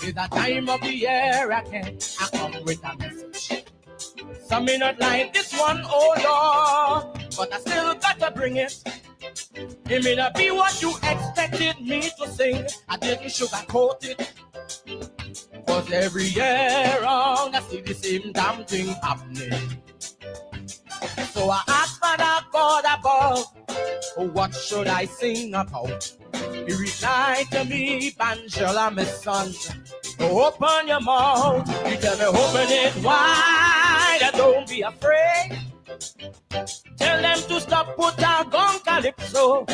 It's that time of the year again. I come with a message. Some may not like this one, oh Lord, but I still gotta bring it. It may not be what you expected me to sing. I didn't sugarcoat it. Cause every year round I see the same damn thing happening. So I asked Father God above, oh, what should I sing about? He replied to me, Angela, my son, open your mouth. You tell me open it wide and don't be afraid. Tell them to stop put a gun calypso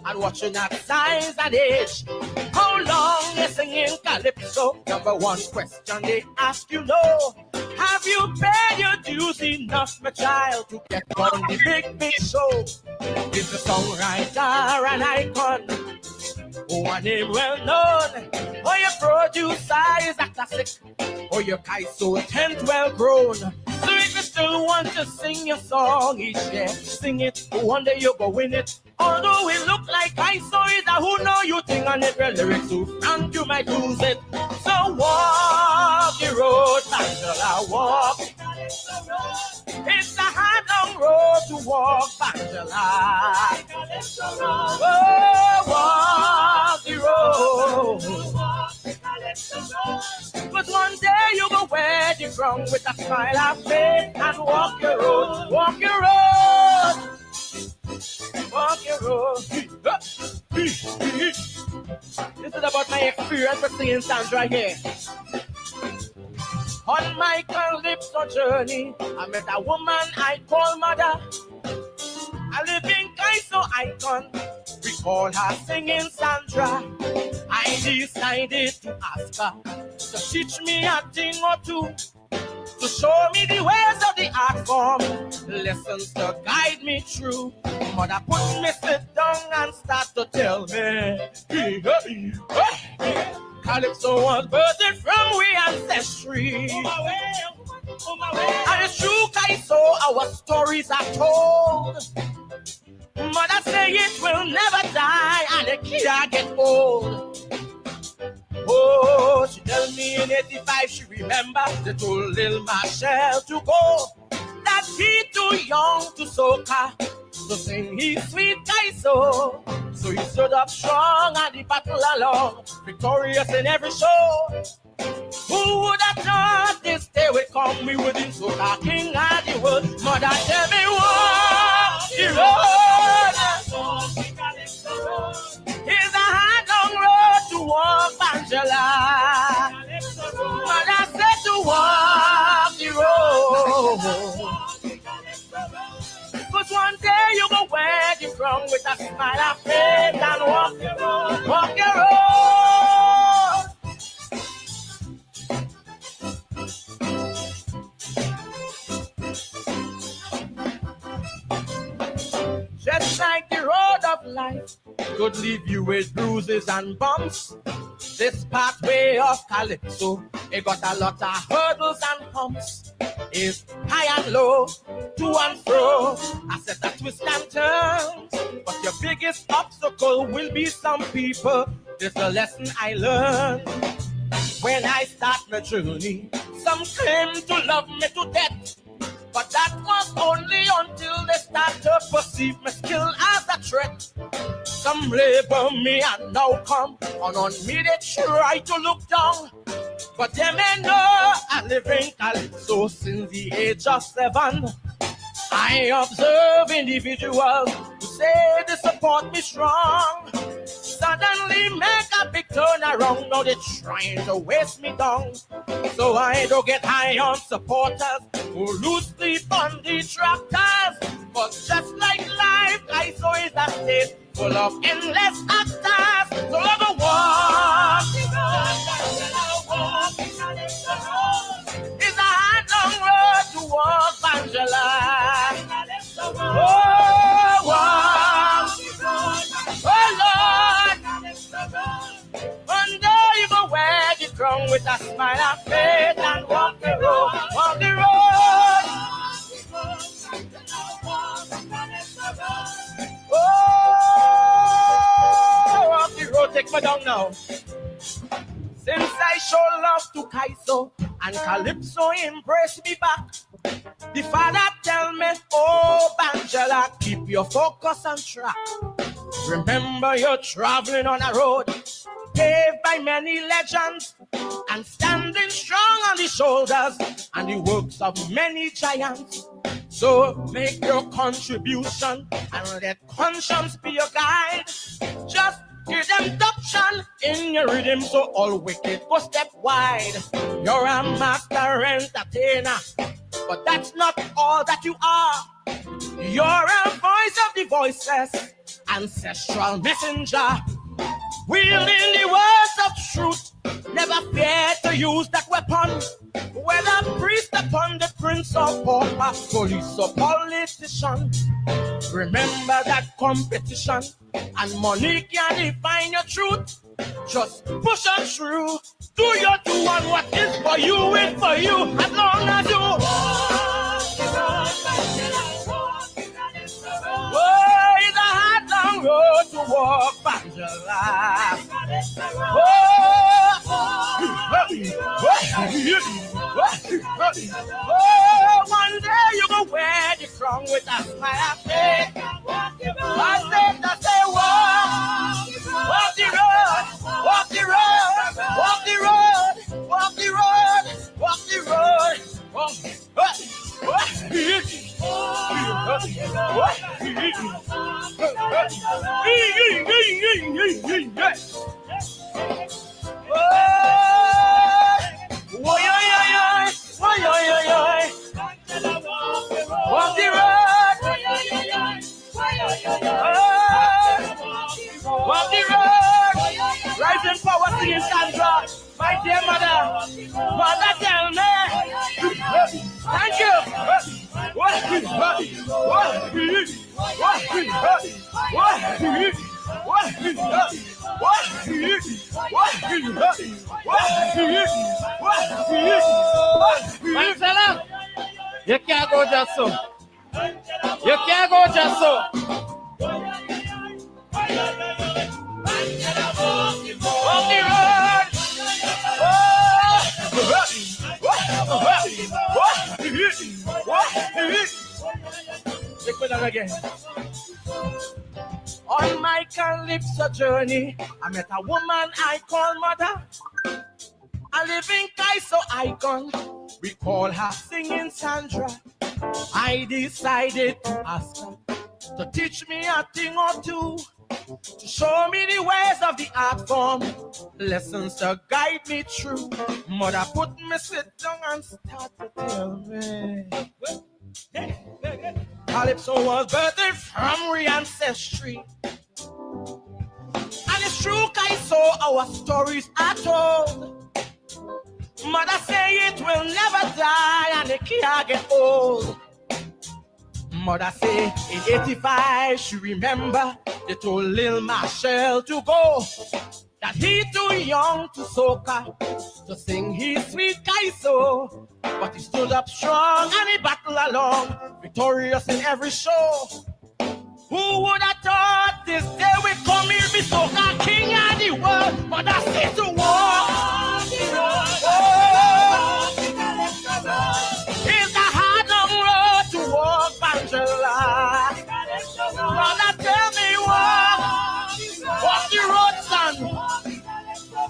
and watching at size and age. How long you singing calypso? Number one question they ask you know. Have you paid your dues enough, my child, to get on the big show? Is the songwriter an icon? Oh, a name well known. Oh, your producer is a classic. Oh, your Kaiso 10th well grown. So if you still want to sing your song each year, sing it. One day you go win it. Although it look like Kaiso is a who know you think on every lyric too frank you might lose it. So walk the road, Angela, walk. It's a hard long road to walk, Angela. Oh, walk the road. But one day you go wear the ground with a smile of faith and walk your road, walk your road, walk your road. This is about my experience with singing songs right here. On my calypso journey, I met a woman I call mother, a living Kaiso icon. We call her singing Sandra. I decided to ask her to teach me a thing or two, to show me the ways of the art form, lessons to guide me through. Mother put me sit down and start to tell me, Calypso was birthed from we ancestry. And it's true, Kaiso, our stories are told. Mother say it will never die and it can't get old. Oh, she tell me in 85 she remember they told Lil Marshall to go, that he too young to soca, to sing his sweet Kaiso. So he stood up strong and the battle along, victorious in every show. Who would have thought this day would come? We wouldn't soca king of the world. Mother tell me walk the road. It's a hard long road to walk, Angela. Mother said to walk the road. But one day you go wear the crown with a smile of faith and walk the road, walk the road. Just like the road of life could leave you with bruises and bumps, this pathway of Calypso, it got a lot of hurdles and humps. It's high and low, to and fro, I said that twist and turns. But your biggest obstacle will be some people. This a lesson I learned when I start my journey. Some claim to love me to death, but that was only until they start to perceive my skill as a threat. Some label me and now come on me they try to look down. But they may know I live in Calypso since the age of 7. I observe individuals who say they support me strong, suddenly make a big turnaround. Now they're trying to waste me down. So I don't get high on supporters who lose sleep on detractors. But just like life, Kaiso is a state full of endless actors. So I go walk. It's a hard long road to walk, Angela. Oh, walk. Oh, Lord. One day you go wear the crown with a smile of faith and walk the road, walk the road. Oh, walk the road, take me down now. Say Since I show love to Kaiso and Calypso embrace me back, the father tell me, oh Angela, keep your focus on track. Remember you're traveling on a road paved by many legends and standing strong on the shoulders and the works of many giants. So make your contribution and let conscience be your guide. Just give them induction in your rhythm so all wicked go step wide. You're a master entertainer, but that's not all that you are. You're a voice of the voiceless, ancestral messenger, wielding the words of truth. Never fear to use that weapon, whether priest upon the prince or pauper, police or politician. Remember that competition and money can't define your truth. Just push on through. Do your do and what is for you is for you. As long as you oh, it's a hard long road to walk, Angela. Oh, one day you go wear the crown with a smile. I say, walk the road, walk the road, walk the road, walk the road, walk the road, walk the rising power singing Sandra, my dear mother, tell me, thank you. Marcella, you can't go just so. You can't go just so. Walk the road. Take me down again. On my Calypso journey, I met a woman I call mother, a living Kaiso icon. We call her Singing Sandra. I decided to ask her to teach me a thing or two, to show me the ways of the art form, lessons to guide me through. Mother put me sit down and start to tell me. Calypso was birthed from re ancestry, and it's true, Kaiso, our stories are told. Mother say it will never die and it can't get old. Mother say in 85 she remember they told Lil Marshall to go, that he too young to soca, to sing his sweet Kaiso. But he stood up strong and he battled along, victorious in every show. Who would have thought this day we come here be soca king of the world? Mother say to walk. It's a hard long road to walk, Angela. Mother tell me walk the road, son.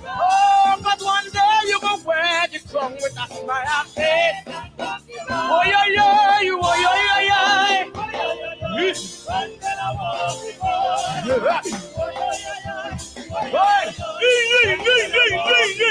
Oh, but one day you go wear the crown with a smile face. Oh, yeah, yeah, you, oh, yeah, yeah, thank you.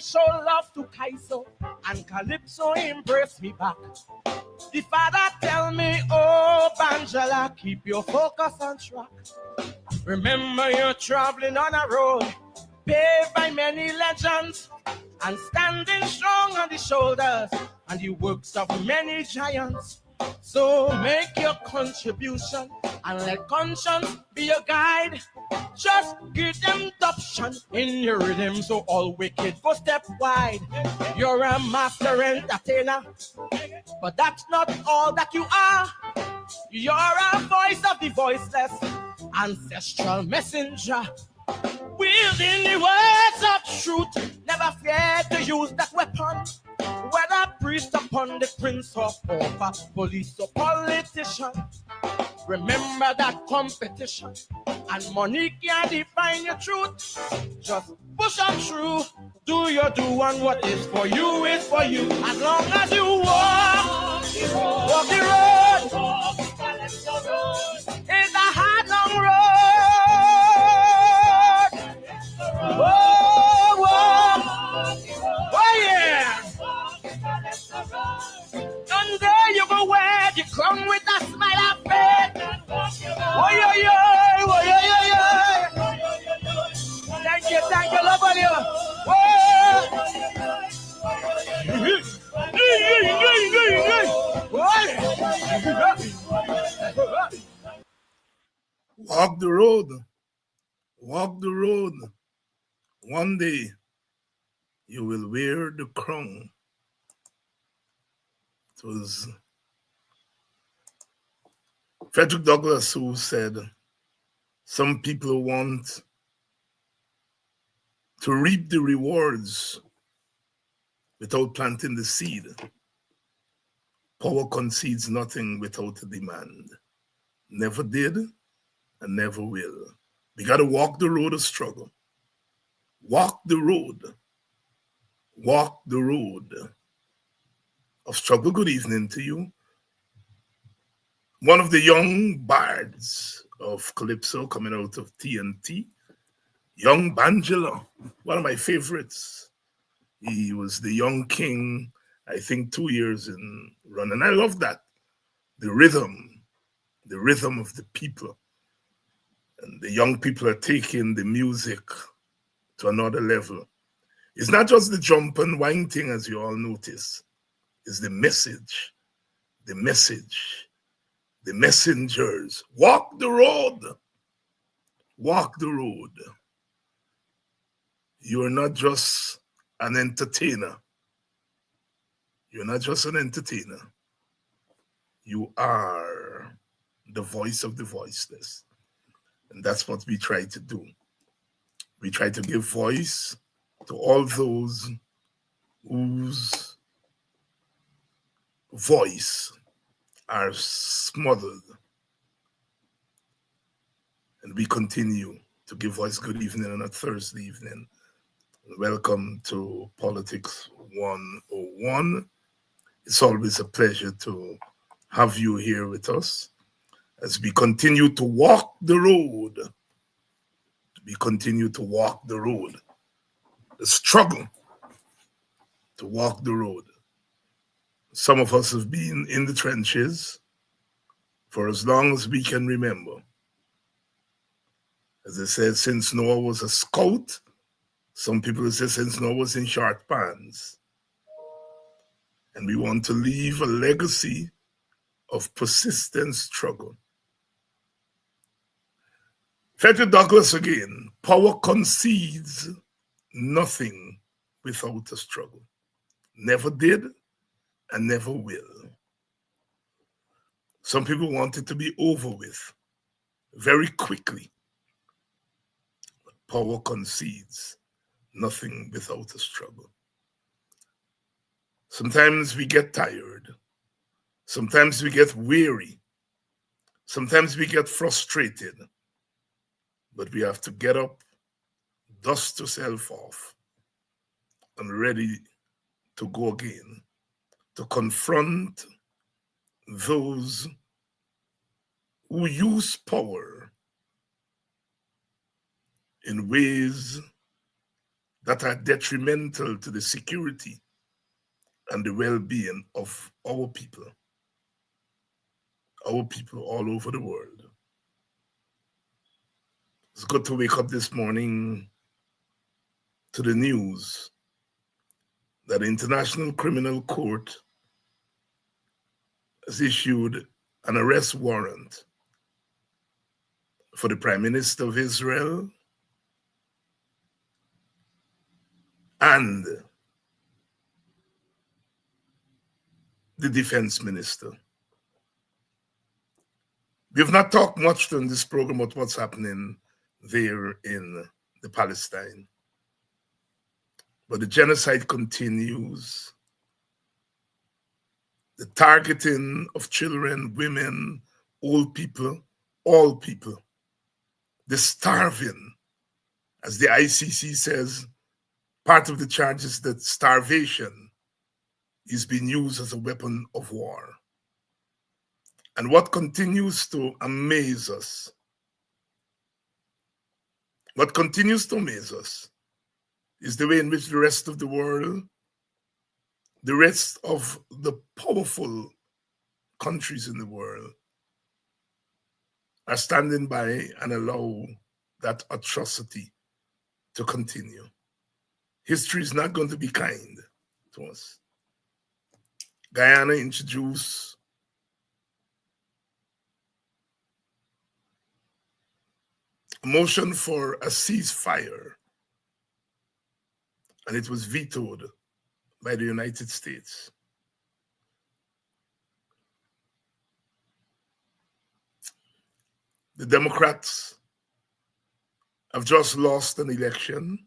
show love to Kaiso, and Calypso embrace me back. The father tell me, oh, Bangela, keep your focus on track. Remember you're traveling on a road paved by many legends, and standing strong on the shoulders and the works of many giants. So make your contribution and let conscience be your guide. Just give them the option in your rhythm so all wicked go step wide. You're a master entertainer, but that's not all that you are. You're a voice of the voiceless, ancestral messenger. Wielding the words of truth, never fear to use that weapon. Whether priest upon the prince or pauper, police or politician. Remember that competition and money can't define your truth. Just push on through, do your do, and what is for you is for you. As long as you walk the road, it's a hard long road. Oh yeah. And there you go where you come with a smile of faith. Oh yeah. Thank you, love on you. Walk the road. Walk the road. One day you will wear the crown. It was Frederick Douglass who said, some people want to reap the rewards without planting the seed. Power concedes nothing without a demand. Never did and never will. We got to walk the road of struggle. Walk the road. Walk the road of struggle. Good evening to you. One of the young bards of Calypso coming out of TNT, young Bangela, one of my favorites. He was the young king, I think 2 years in run. And I love that. The rhythm of the people. And the young people are taking the music to another level. It's not just the jump and wine thing, as you all notice. It's the message, the messengers. Walk the road. Walk the road. You are not just an entertainer. You're not just an entertainer. You are the voice of the voiceless. And that's what we try to do. We try to give voice to all those whose voice are smothered. And we continue to give voice. Good evening on a Thursday evening. Welcome to Politics 101. It's always a pleasure to have you here with us as we continue to walk the road. We continue to walk the road. The struggle to walk the road. Some of us have been in the trenches for as long as we can remember. As I said, since Noah was a scout, some people say since Noah was in short pants. And we want to leave a legacy of persistent struggle. Frederick Douglass again, power concedes nothing without a struggle. Never did and never will. Some people want it to be over with very quickly. But power concedes nothing without a struggle. Sometimes we get tired. Sometimes we get weary. Sometimes we get frustrated. But we have to get up, dust yourself off, and ready to go again, to confront those who use power in ways that are detrimental to the security and the well-being of our people all over the world. It's good to wake up this morning to the news that the International Criminal Court has issued an arrest warrant for the Prime Minister of Israel and the Defense Minister. We have not talked much on this program about what's happening there in the Palestine. But the genocide continues. The targeting of children, women, old people, all people. The starving, as the ICC says, part of the charge is that starvation is being used as a weapon of war. And what continues to amaze us, is the way in which the rest of the world, the rest of the powerful countries in the world are standing by and allow that atrocity to continue. History is not going to be kind to us. Guyana introduced a motion for a ceasefire, and it was vetoed by the United States. The Democrats have just lost an election,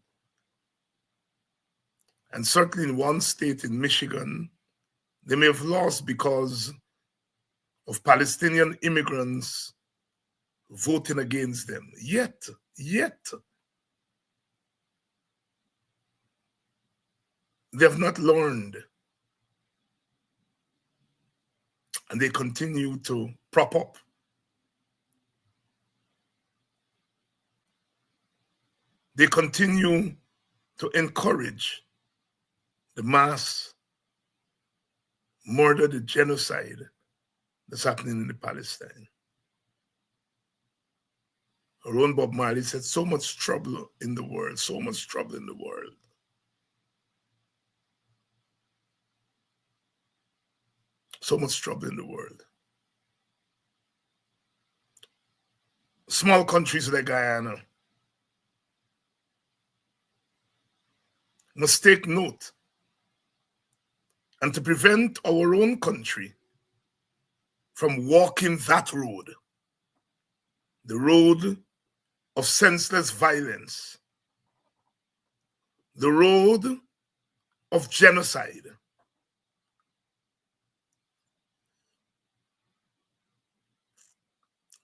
and certainly in one state, in Michigan, they may have lost because of Palestinian immigrants voting against them. Yet, they have not learned, and they continue to prop up they continue to encourage the mass murder, the genocide that's happening in the Palestine. Our own Bob Marley said, so much trouble in the world, so much trouble in the world. So much trouble in the world. Small countries like Guyana must take note, and to prevent our own country from walking that road, the road of senseless violence, the road of genocide.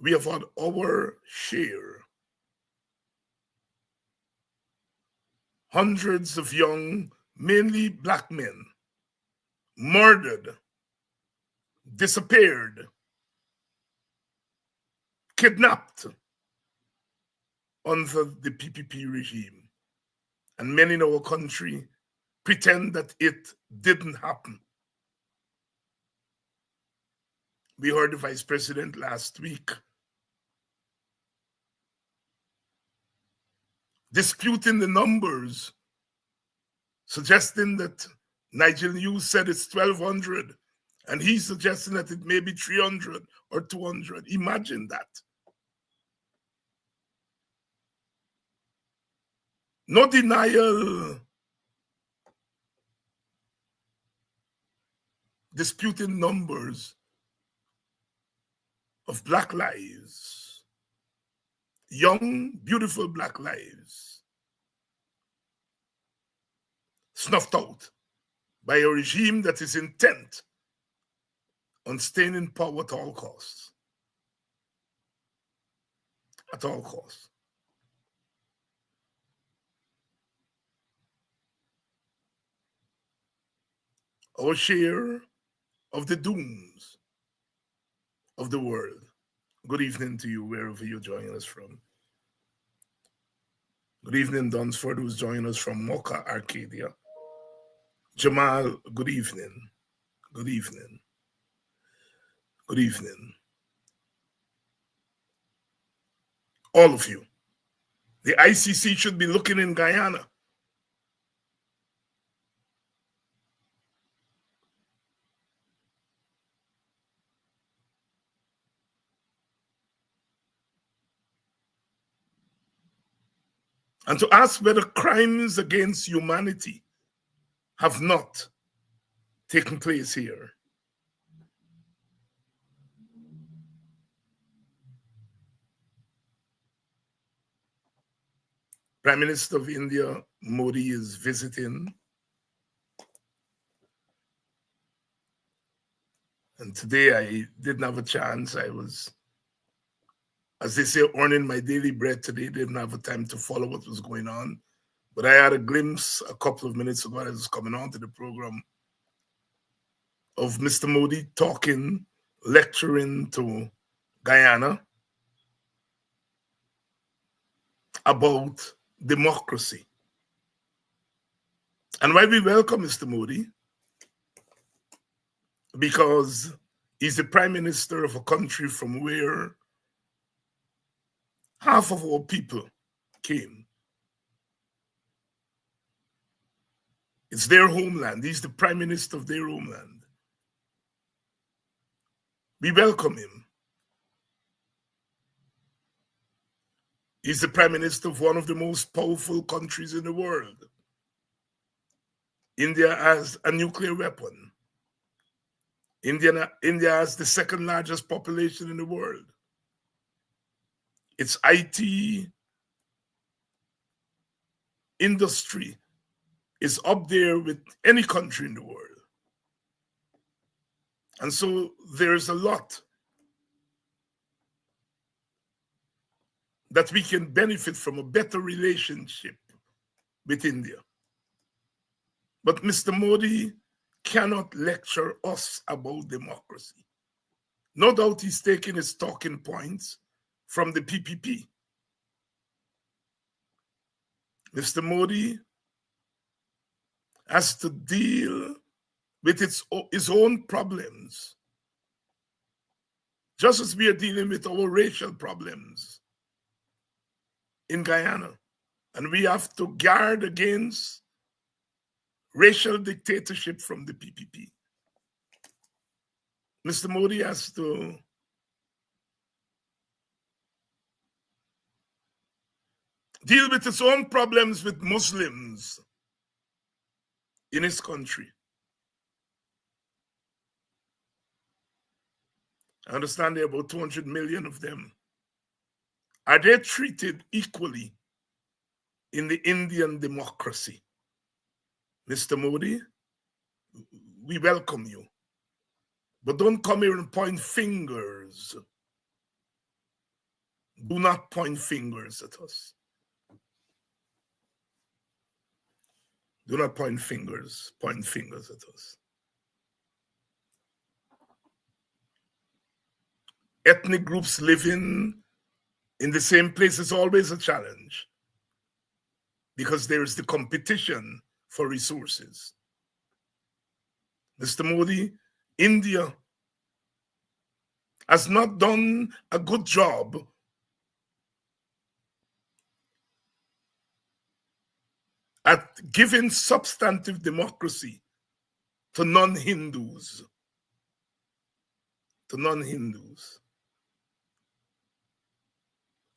We have had our share. Hundreds of young, mainly Black men, murdered, disappeared, kidnapped under the PPP regime. And many in our country pretend that it didn't happen. We heard the Vice President last week disputing the numbers, suggesting that Nigel News said it's 1,200, and he's suggesting that it may be 300 or 200. Imagine that. No denial, disputing numbers of Black lives, young, beautiful Black lives, snuffed out by a regime that is intent on staying in power at all costs. At all costs. Our share of the dooms of the world. Good evening to you, wherever you're joining us from. Good evening, Dunsford, who's joining us from Mocha, Arcadia. Jamal, good evening. Good evening. Good evening. All of you. The ICC should be looking in Guyana. And to ask whether crimes against humanity have not taken place here. Prime Minister of India, Modi, is visiting. And today I didn't have a chance. I was, as they say, earning my daily bread today. Didn't have a time to follow what was going on. But I had a glimpse a couple of minutes ago as I was coming on to the program of Mr. Modi talking, lecturing to Guyana about democracy. And why we welcome Mr. Modi? Because he's the prime minister of a country from where half of our people came. It's their homeland. He's the prime minister of their homeland. We welcome him. He's the prime minister of one of the most powerful countries in the world. India has a nuclear weapon. India has the second largest population in the world. Its IT industry is up there with any country in the world. And so there's a lot that we can benefit from, a better relationship with India. But Mr. Modi cannot lecture us about democracy. No doubt he's taking his talking points from the PPP. Mr. Modi has to deal with his own problems, just as we are dealing with our racial problems in Guyana. And we have to guard against racial dictatorship from the PPP. Mr. Modi has to deal with his own problems with Muslims in his country. I understand there are about 200 million of them. Are they treated equally in the Indian democracy? Mr. Modi, we welcome you. But don't come here and point fingers. Do not point fingers at us. Do not point fingers at us. Ethnic groups living in the same place is always a challenge because there is the competition for resources. Mr. Modi, India has not done a good job at giving substantive democracy to non-Hindus.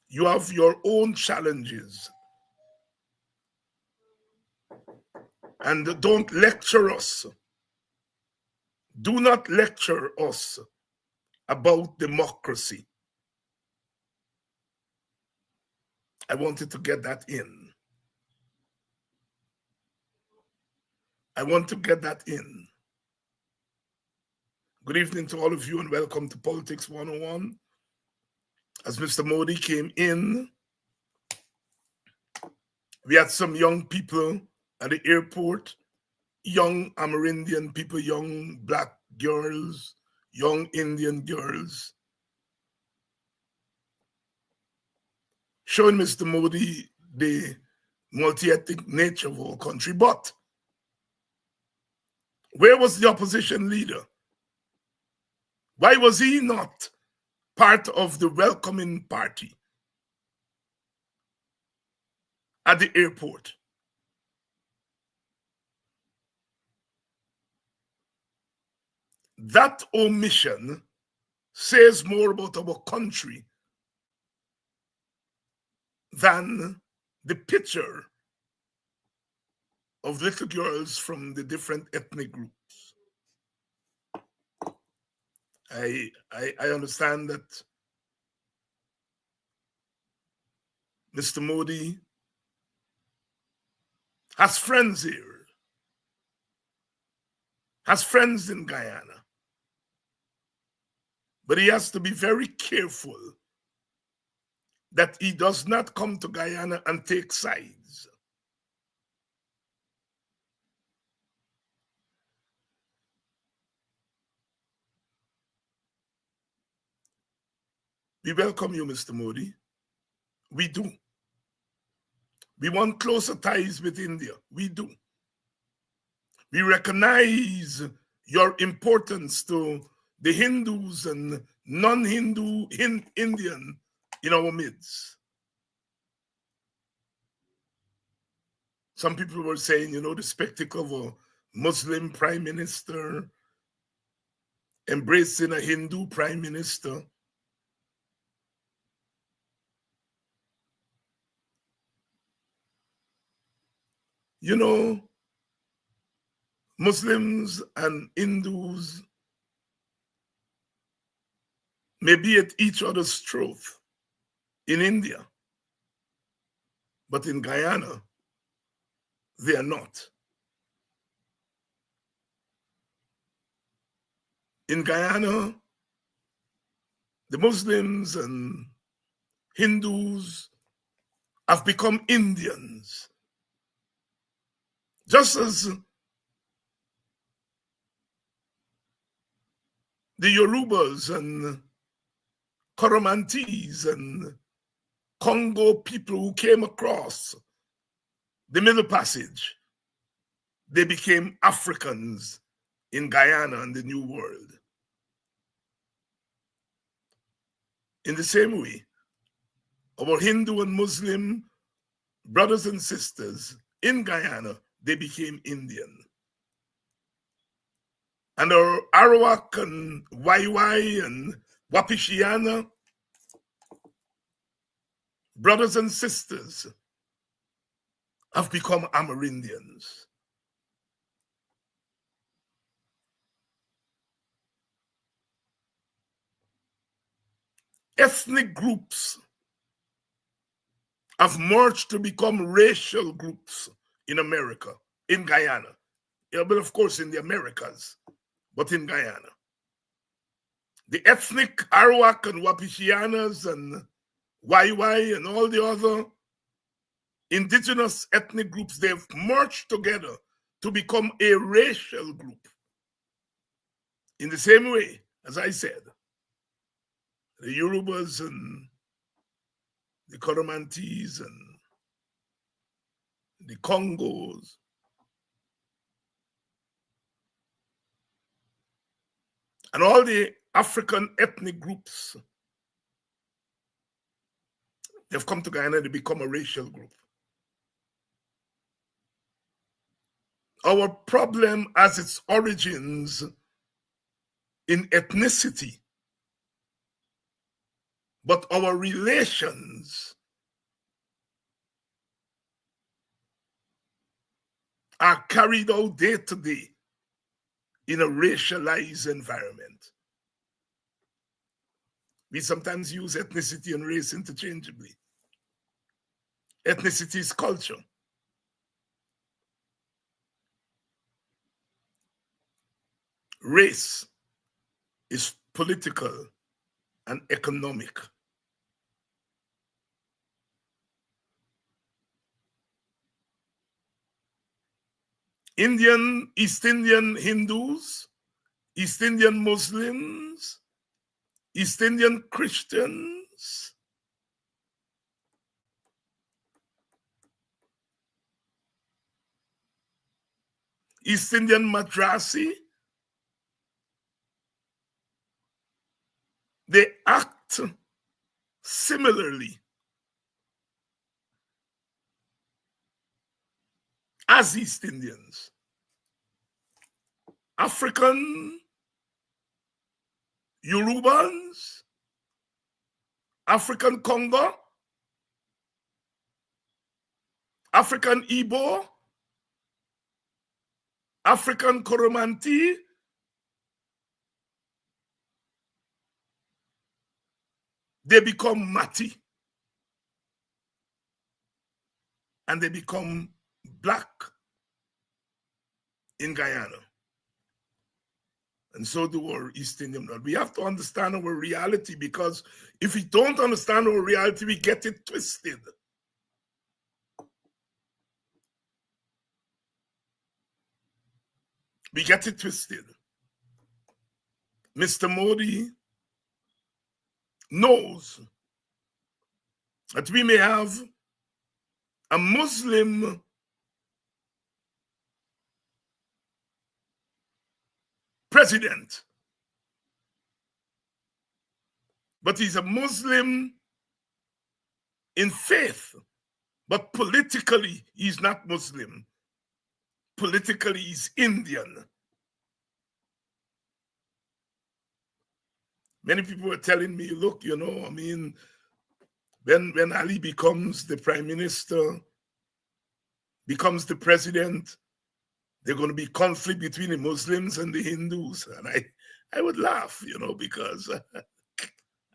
You have your own challenges. And don't lecture us. Do not lecture us about democracy. I wanted to get that in. Good evening to all of you and welcome to Politics 101. As Mr. Modi came in, we had some young people at the airport, young Amerindian people, young black girls, young Indian girls, showing Mr. Modi the multi-ethnic nature of our country. But where was the opposition leader? Why was he not part of the welcoming party at the airport? That omission says more about our country than the picture of little girls from the different ethnic groups. I understand that Mr. Modi has friends here, has friends in Guyana, but he has to be very careful that he does not come to Guyana and take sides. We welcome you, Mr. Modi. We do. We want closer ties with India. We do. We recognize your importance to the Hindus and non-Hindu Indian in our midst. Some people were saying, the spectacle of a Muslim prime minister embracing a Hindu prime minister. Muslims and Hindus may be at each other's throat in India, but in Guyana, they are not. In Guyana, the Muslims and Hindus have become Indians, just as the Yorubas and Koromantis and Congo people who came across the Middle Passage, they became Africans in Guyana and the New World. In the same way, our Hindu and Muslim brothers and sisters in Guyana, they became Indian. And our Arawak and Waiwai and Wapishiana brothers and sisters have become Amerindians. Ethnic groups have merged to become racial groups in America, in Guyana. But of course in the Americas, but in Guyana. The ethnic Arawak and Wapishianas and Waiwai and all the other indigenous ethnic groups, they've merged together to become a racial group. In the same way, as I said, the Yorubas and the Koromantis and the Congos and all the African ethnic groups, they've come to Guyana to become a racial group. Our problem has its origins in ethnicity, but our relations are carried out day to day in a racialized environment. We sometimes use ethnicity and race interchangeably. Ethnicity is culture. Race is political and economic. East Indian Hindus, East Indian Muslims, East Indian Christians, East Indian Madrasi, they act similarly as East Indians. African Yorubans, African Congo, African Igbo, African Koromanti, they become Mati. And they become black in Guyana. And so do our East Indian blood. We have to understand our reality, because if we don't understand our reality, we get it twisted. We get it twisted. Mr. Modi knows that we may have a Muslim president, but he's a Muslim in faith, but politically he's not Muslim. Politically he's Indian. Many people were telling me, look, you know, I mean, when Ali becomes the prime minister, becomes the president, there's going to be conflict between the Muslims and the Hindus. And I would laugh, you know, because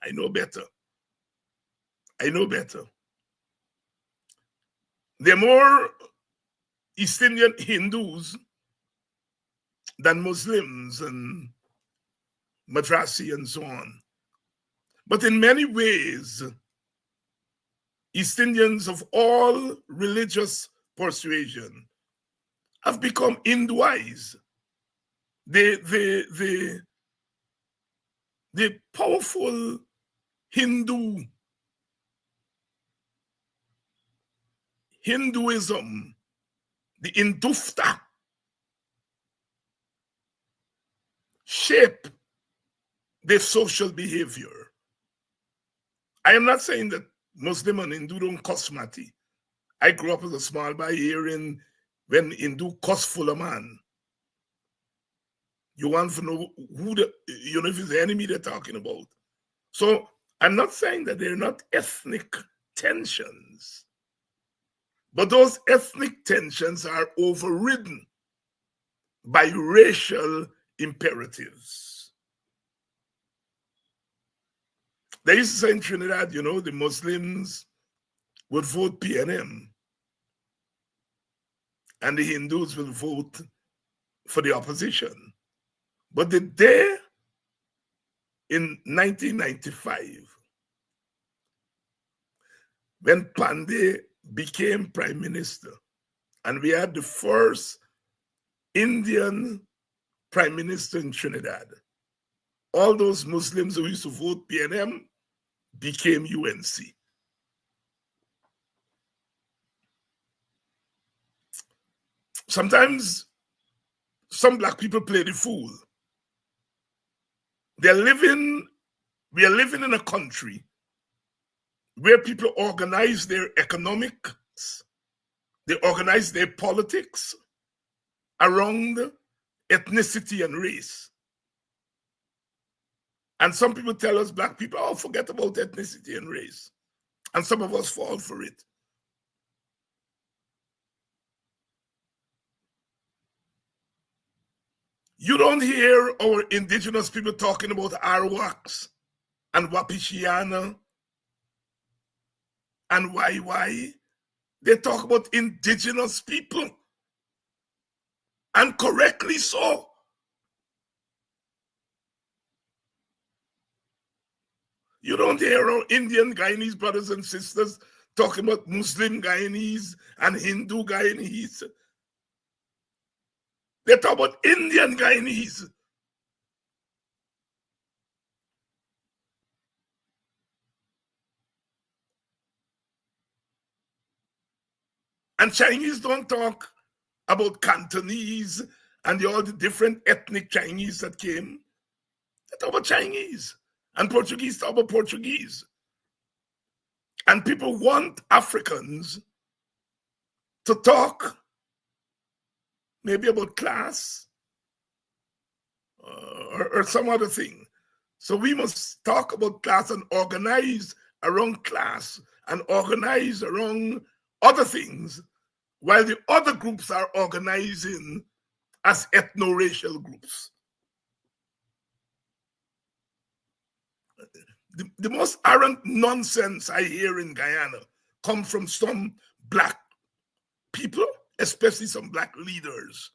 I know better. I know better. There are more East Indian Hindus than Muslims and Madrasi and so on. But in many ways, East Indians of all religious persuasion have become Hinduized. The powerful Hinduism, the Hindufta, shape their social behavior. I am not saying that Muslim and Hindu don't cosmati. I grew up as a small boy hearing when Hindu cuss full of man. You want to know who if it's the enemy they're talking about. So I'm not saying that they're not ethnic tensions, but those ethnic tensions are overridden by racial imperatives. They used to say in Trinidad, you know, the Muslims would vote PNM and the Hindus will vote for the opposition. But the day in 1995, when Pandey became prime minister, and we had the first Indian prime minister in Trinidad, all those Muslims who used to vote PNM became UNC. Sometimes some black people play the fool. We are living in a country where people organize their economics, they organize their politics around ethnicity and race. And some people tell us, black people, oh, forget about ethnicity and race. And some of us fall for it. You don't hear our indigenous people talking about Arawaks and Wapishiana and YY. They talk about indigenous people, and correctly so. You don't hear our Indian Guyanese brothers and sisters talking about Muslim Guyanese and Hindu Guyanese. They talk about Indian Guyanese. And Chinese don't talk about Cantonese and all the different ethnic Chinese that came, they talk about Chinese, and Portuguese talk about Portuguese. And people want Africans to talk maybe about class or some other thing. So we must talk about class and organize around class and organize around other things, while the other groups are organizing as ethno-racial groups. The most arrant nonsense I hear in Guyana come from some Black people, especially some Black leaders,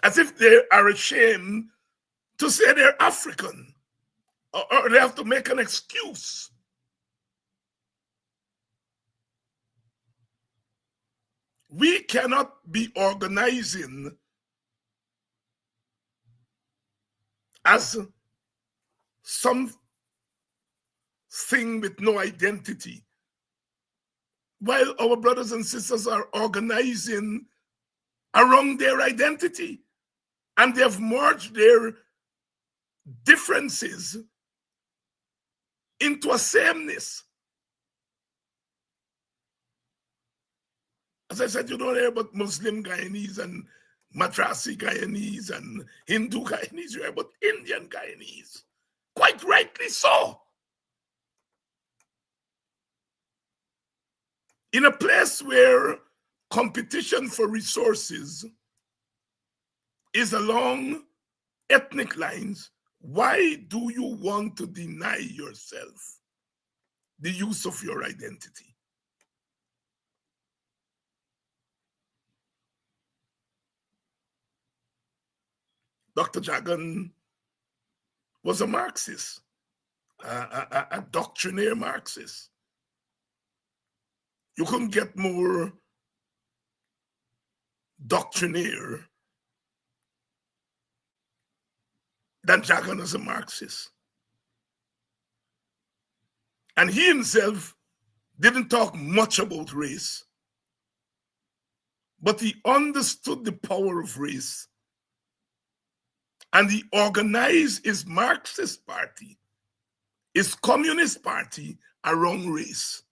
as if they are ashamed to say they're African, or they have to make an excuse. We cannot be organizing as some thing with no identity, while our brothers and sisters are organizing around their identity, and they have merged their differences into a sameness. As I said, you don't hear about Muslim Guyanese and Madrasi Guyanese and Hindu Guyanese, you hear about Indian Guyanese. Quite rightly so. In a place where competition for resources is along ethnic lines, why do you want to deny yourself the use of your identity? Dr. Jagan was a Marxist, a doctrinaire Marxist. You couldn't get more doctrinaire than Jagan as a Marxist. And he himself didn't talk much about race, but he understood the power of race. And he organized his Marxist party, his Communist party, around race.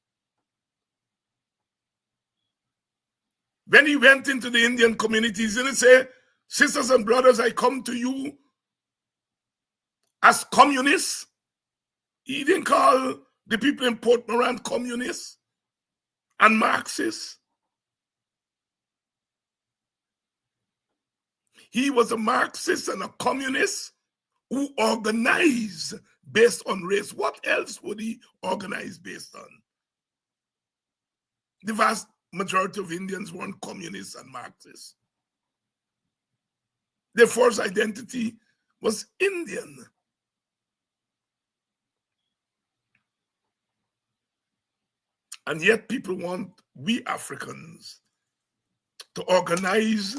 When he went into the Indian communities, he didn't say, sisters and brothers, I come to you as communists. He didn't call the people in Port Moran communists and Marxists. He was a Marxist and a communist who organized based on race. What else would he organize based on? The vast majority of Indians weren't communists and Marxists. Their first identity was Indian. And yet people want we Africans to organize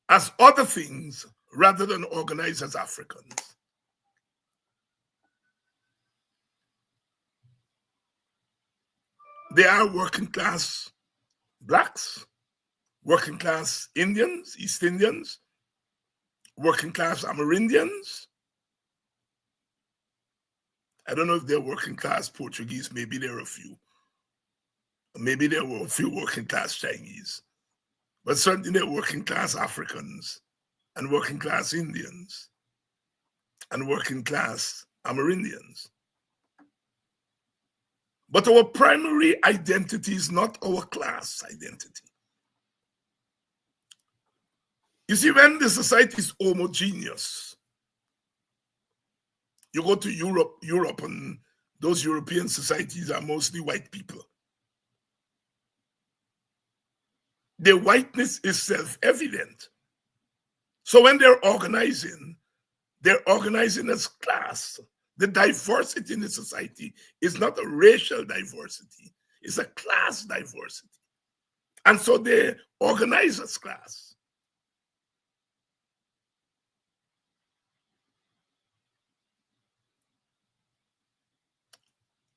as other things rather than organize as Africans. They are working class Blacks, working class Indians, East Indians, working class Amerindians. I don't know if they're working class Portuguese, maybe there are a few. Maybe there were a few working class Chinese. But certainly they're working class Africans and working class Indians and working class Amerindians. But our primary identity is not our class identity. You see, when the society is homogeneous, you go to Europe, and those European societies are mostly white people. Their whiteness is self-evident. So when they're organizing as class. The diversity in the society is not a racial diversity, it's a class diversity. And so they organize as class.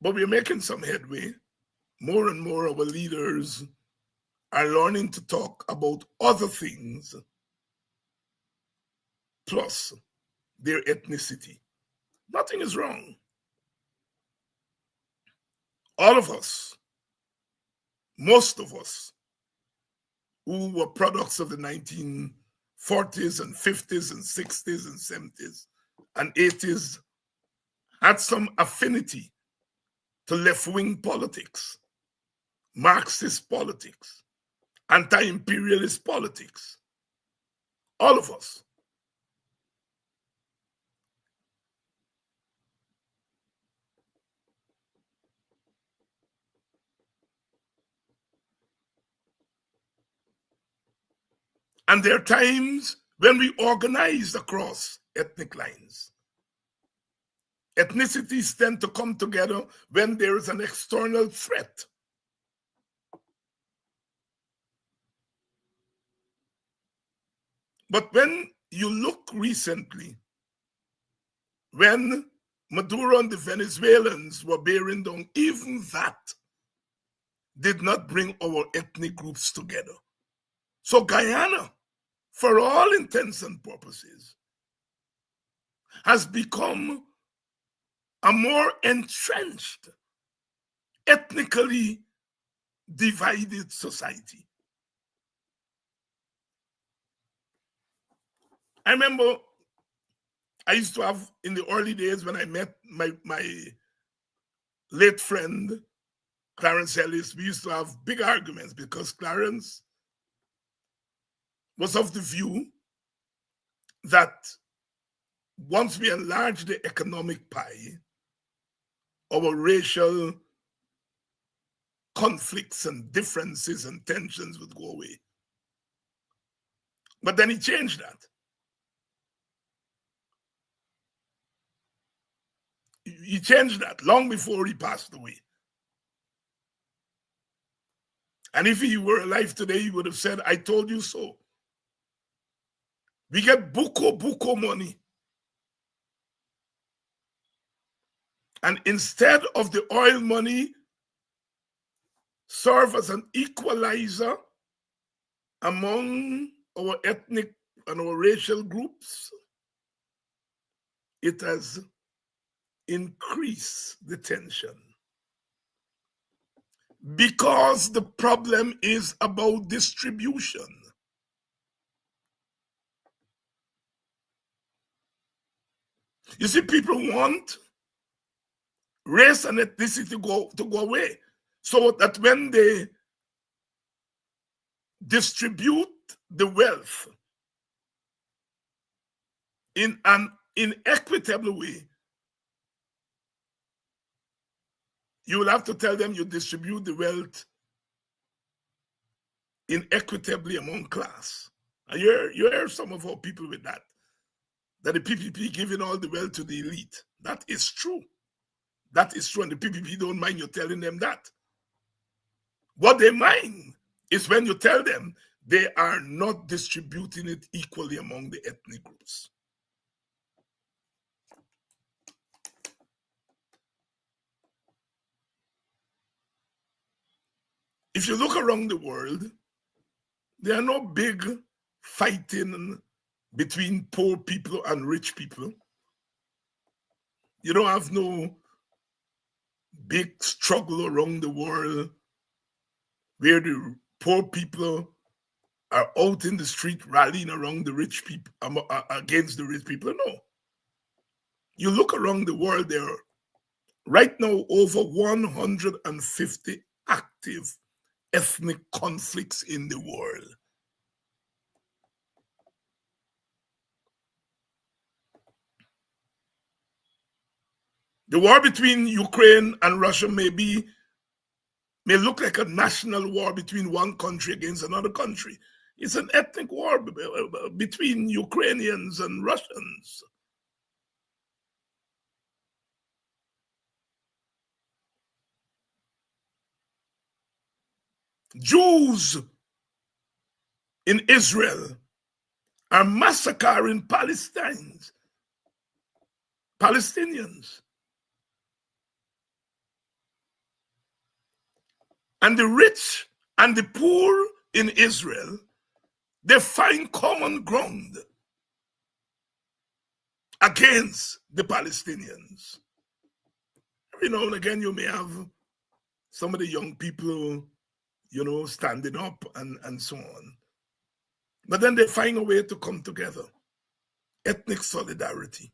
But we're making some headway. More and more of our leaders are learning to talk about other things plus their ethnicity. Nothing is wrong. All of us, most of us, who were products of the 1940s and 50s and 60s and 70s and 80s had some affinity to left-wing politics, Marxist politics, anti-imperialist politics. All of us. And there are times when we organize across ethnic lines. Ethnicities tend to come together when there is an external threat. But when you look recently, when Maduro and the Venezuelans were bearing down, even that did not bring our ethnic groups together. So Guyana, for all intents and purposes, has become a more entrenched, ethnically divided society. I remember I used to have, in the early days when I met my late friend, Clarence Ellis, we used to have big arguments because Clarence was of the view that once we enlarge the economic pie, our racial conflicts and differences and tensions would go away. But then he changed that. He changed that long before he passed away. And if he were alive today, he would have said, I told you so. We get buko money. And instead of the oil money serve as an equalizer among our ethnic and our racial groups, it has increased the tension. Because the problem is about distribution. You see, people want race and ethnicity to go away, so that when they distribute the wealth in an inequitable way, you will have to tell them you distribute the wealth inequitably among class. And you hear some of our people with that the PPP giving all the wealth to the elite. That is true. That is true, and the PPP don't mind you telling them that. What they mind is when you tell them they are not distributing it equally among the ethnic groups. If you look around the world, there are no big fighting between poor people and rich people. You don't have no big struggle around the world where the poor people are out in the street rallying around the rich people, against the rich people. No. You look around the world, there are right now over 150 active ethnic conflicts in the world. The war between Ukraine and Russia may look like a national war between one country against another country. It's an ethnic war between Ukrainians and Russians. Jews in Israel are massacring Palestinians. And the rich and the poor in Israel, they find common ground against the Palestinians. Every now and again, you may have some of the young people, standing up and so on. But then they find a way to come together. Ethnic solidarity.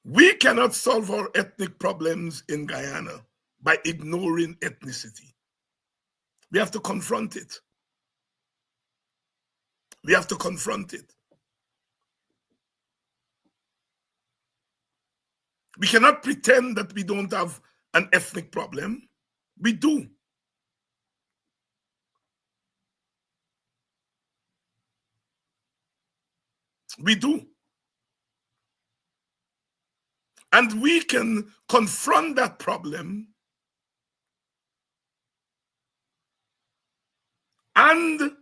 We cannot solve our ethnic problems in Guyana by ignoring ethnicity. We have to confront it. We have to confront it. We cannot pretend that we don't have an ethnic problem. We do. We do. And we can confront that problem and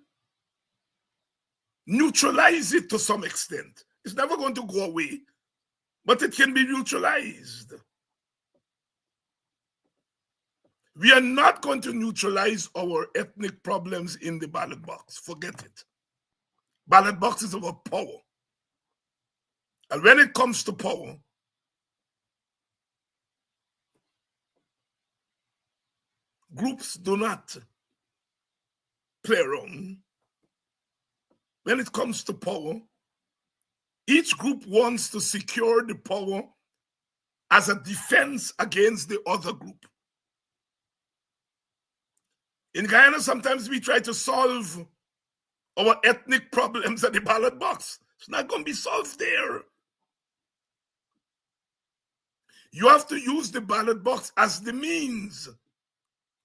neutralize it to some extent. It's never going to go away, but it can be neutralized. We are not going to neutralize our ethnic problems in the ballot box. Forget it. Ballot box is about power. And when it comes to power, groups do not play around. When it comes to power, each group wants to secure the power as a defense against the other group. In Guyana, sometimes we try to solve our ethnic problems at the ballot box. It's not going to be solved there. You have to use the ballot box as the means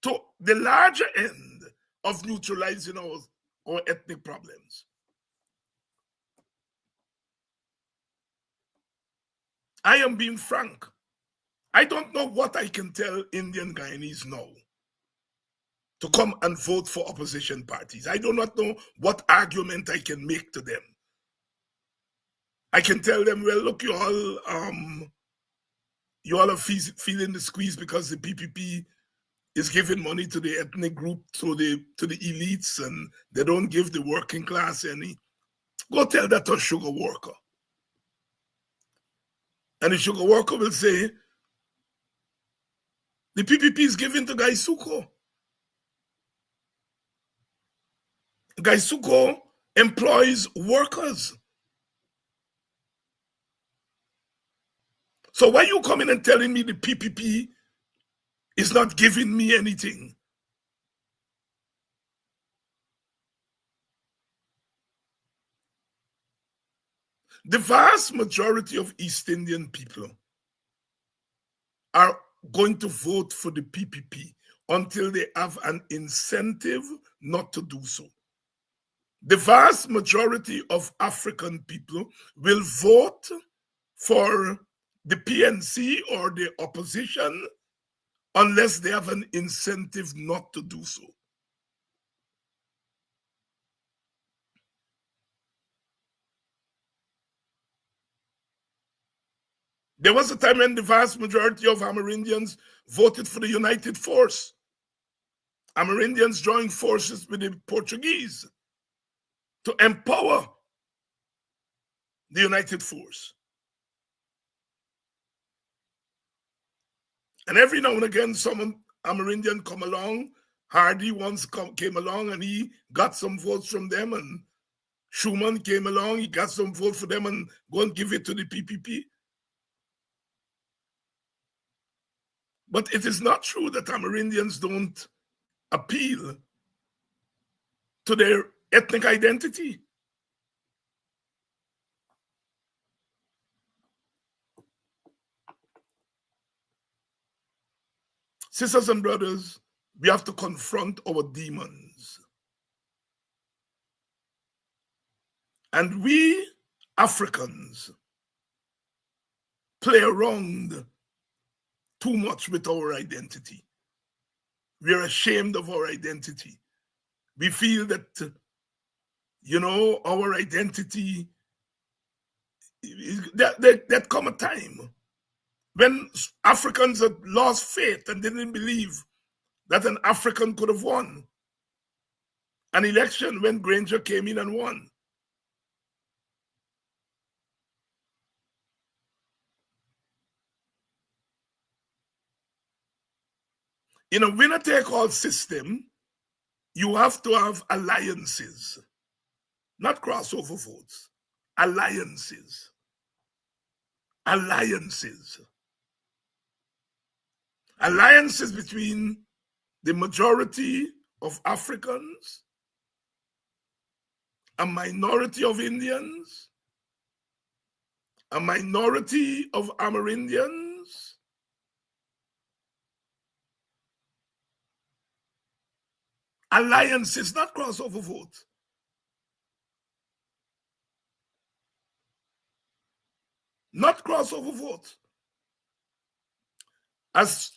to the larger end of neutralizing our ethnic problems. I am being frank. I don't know what I can tell Indian Guyanese now to come and vote for opposition parties. I do not know what argument I can make to them. I can tell them, well, look, you all are feeling the squeeze because the PPP is giving money to the ethnic group, to the elites, and they don't give the working class any. Go tell that to a sugar worker. And the sugar worker will say, the PPP is given to Gaisuco. Gaisuco employs workers. So why are you coming and telling me the PPP is not giving me anything? The vast majority of East Indian people are going to vote for the PPP until they have an incentive not to do so. The vast majority of African people will vote for the PNC or the opposition unless they have an incentive not to do so. There was a time when the vast majority of Amerindians voted for the United Force. Amerindians joined forces with the Portuguese to empower the United Force. And every now and again, some Amerindian come along. Hardy once came along and he got some votes from them, and Schumann came along, he got some votes for them and go and give it to the PPP. But it is not true that Amerindians don't appeal to their ethnic identity. Sisters and brothers, we have to confront our demons. And we Africans play around too much with our identity. We are ashamed of our identity. We feel that, our identity, that come a time when Africans had lost faith and didn't believe that an African could have won an election when Granger came in and won. In a winner-take-all system, you have to have alliances, not crossover votes. Alliances. Alliances. Alliances between the majority of Africans, a minority of Indians, a minority of Amerindians, alliances, not crossover votes. Not crossover votes. As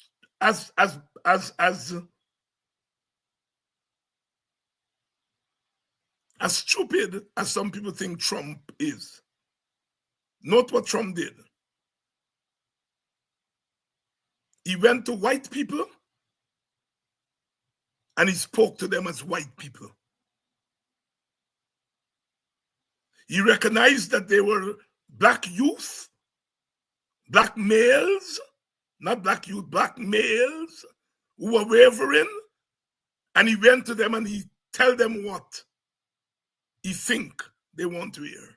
stupid as some people think Trump is, note what Trump did. He went to white people and he spoke to them as white people. He recognized that they were black youth, black males, not black youth, black males who were wavering, and he went to them and he tell them what he think they want to hear.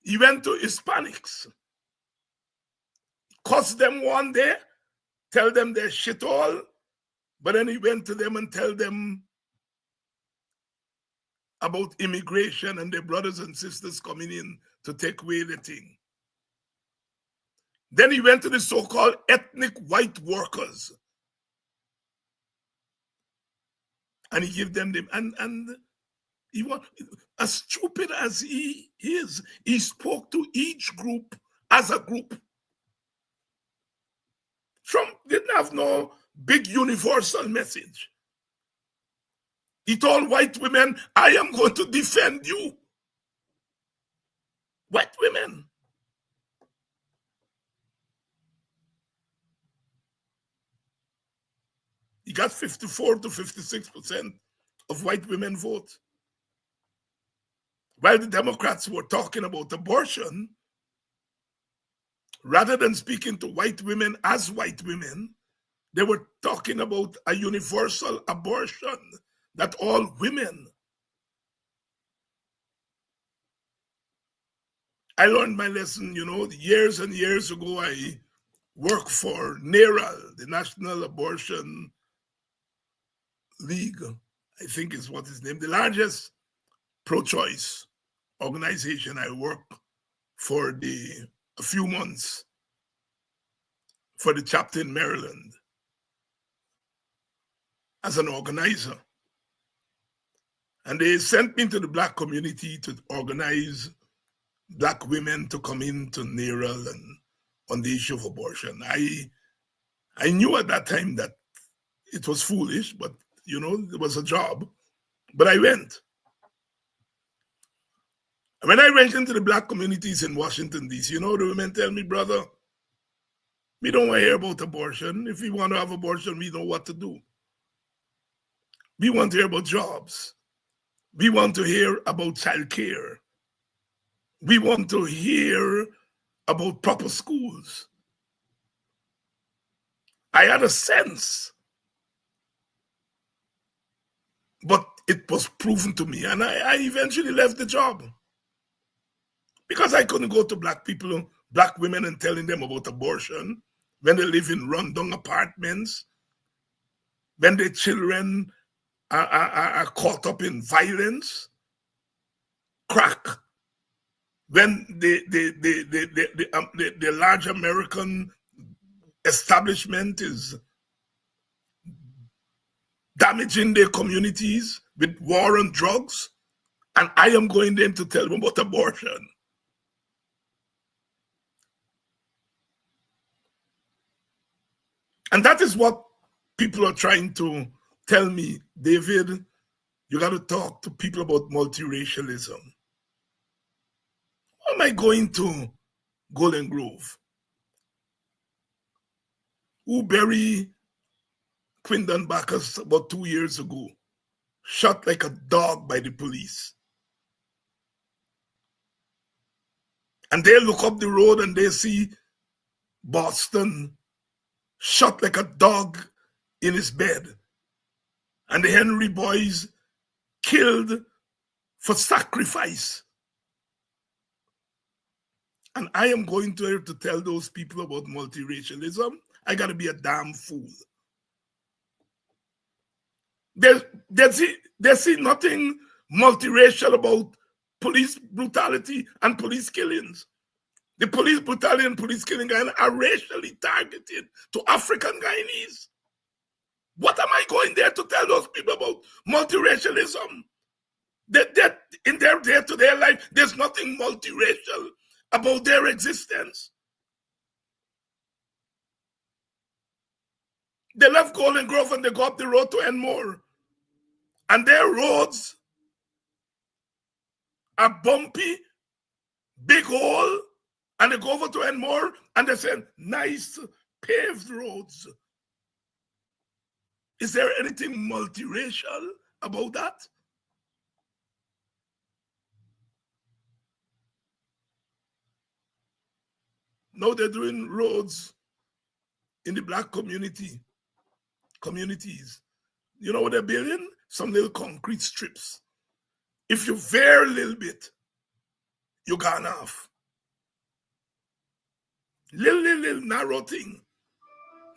He went to Hispanics, cuss them one day, tell them they're shit all, but then he went to them and tell them about immigration and their brothers and sisters coming in to take away the thing. Then he went to the so-called ethnic white workers. And he gave them and he was as stupid as he is. He spoke to each group as a group. Trump didn't have no big universal message. He told white women, I am going to defend you. White women. He got 54 to 56% of white women vote. While the Democrats were talking about abortion, rather than speaking to white women as white women, they were talking about a universal abortion that all women. I learned my lesson, years and years ago. I worked for NARAL, the National Abortion League, I think is what is named, the largest pro-choice organization. I worked for a few months for the chapter in Maryland as an organizer. And they sent me to the black community to organize black women to come into NARAL and on the issue of abortion. I knew at that time that it was foolish, but it was a job. But I went. When I went into the black communities in Washington, D.C., the women tell me, brother, we don't want to hear about abortion. If we want to have abortion, we know what to do. We want to hear about jobs. We want to hear about child care. We want to hear about proper schools. I had a sense, but it was proven to me, and I eventually left the job because I couldn't go to black people, black women, and telling them about abortion when they live in rundown apartments, when their children are caught up in violence, crack, when the large American establishment is damaging their communities with war on drugs, and I am going there to tell them about abortion. And that is what people are trying to tell me, David, you got to talk to people about multiracialism. Why am I going to Golden Grove? Who bury Quindon Bacchus about 2 years ago, shot like a dog by the police. And they look up the road and they see Boston shot like a dog in his bed. And the Henry boys killed for sacrifice. And I am going to have to tell those people about multiracialism. I got to be a damn fool. They see nothing multiracial about police brutality and police killings. The police brutality and police killing are racially targeted to African Guyanese. What am I going there to tell those people about multiracialism? That in their day-to-day life, there's nothing multiracial about their existence. They left Golden Grove and they go up the road to Enmore. And their roads are bumpy, big hole, and they go over to Enmore and they say, nice paved roads. Is there anything multiracial about that? Now they're doing roads in the black communities. You know what they're building? Some little concrete strips. If you veer a little bit, you're gone off. Little narrow thing.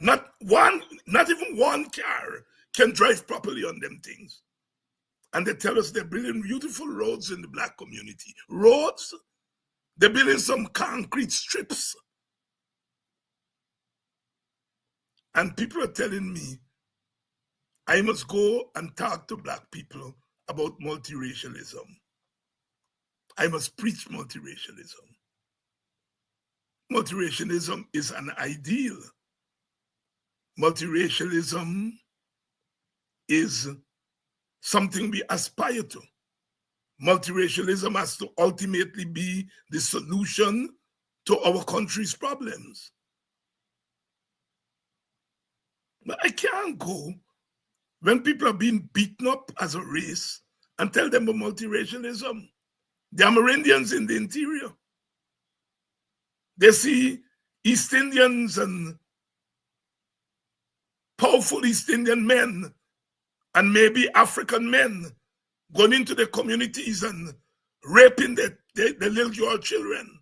Not even one car can drive properly on them things. And they tell us they're building beautiful roads in the black community. Roads? They're building some concrete strips. And people are telling me I must go and talk to black people about multiracialism. I must preach multiracialism. Multiracialism is an ideal. Multiracialism is something we aspire to. Multiracialism has to ultimately be the solution to our country's problems. But I can't go when people are being beaten up as a race and tell them about multiracialism. The Amerindians in the interior, they see East Indians and powerful East Indian men and maybe African men going into the communities and raping the little girl children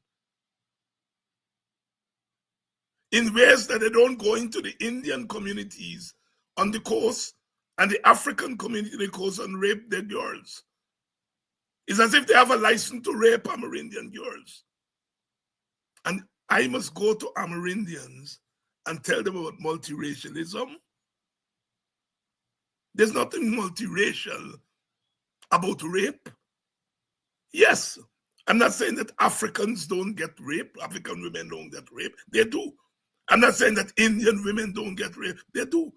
in ways that they don't go into the Indian communities on the coast and the African community on the coast and rape their girls. It's as if they have a license to rape Amerindian girls. And I must go to Amerindians and tell them about multiracialism. There's nothing multiracial about rape. Yes, I'm not saying that Africans don't get raped, African women don't get raped. They do. I'm not saying that Indian women don't get raped. They do.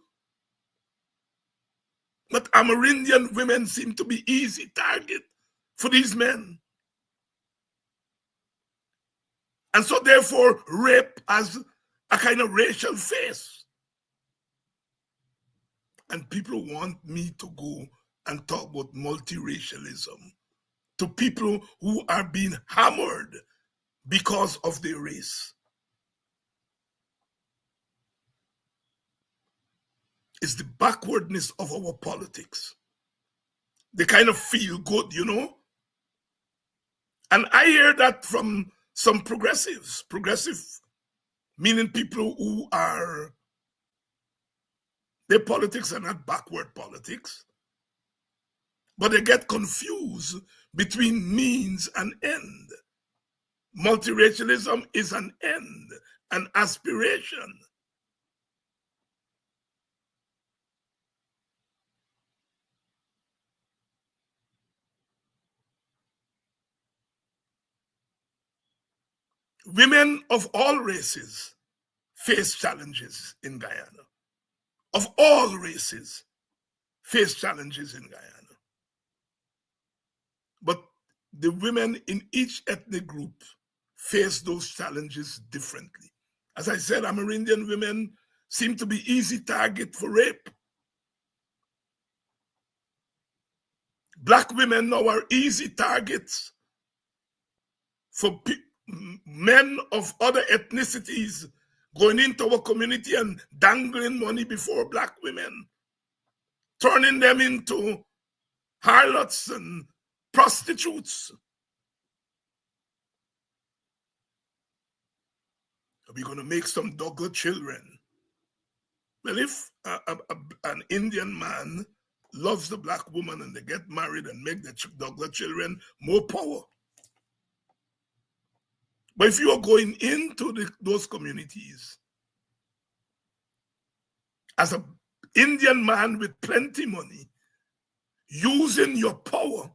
But Amerindian women seem to be easy target for these men. And so therefore, rape has a kind of racial face. And people want me to go and talk about multiracialism to people who are being hammered because of their race. It's the backwardness of our politics. They kind of feel good, you know? And I hear that from some progressives. Progressive meaning people who are, their politics are not backward politics, but they get confused between means and end. Multiracialism is an end, an aspiration. Women of all races face challenges in Guyana. Of all races face challenges in Guyana. But the women in each ethnic group face those challenges differently. As I said, Amerindian women seem to be easy target for rape. Black women now are easy targets for men of other ethnicities going into our community and dangling money before black women, turning them into harlots and prostitutes. Are we going to make some Douglas children? Well, if an Indian man loves the black woman and they get married and make the Douglas children, more power. But if you are going into those communities as an Indian man with plenty money, using your power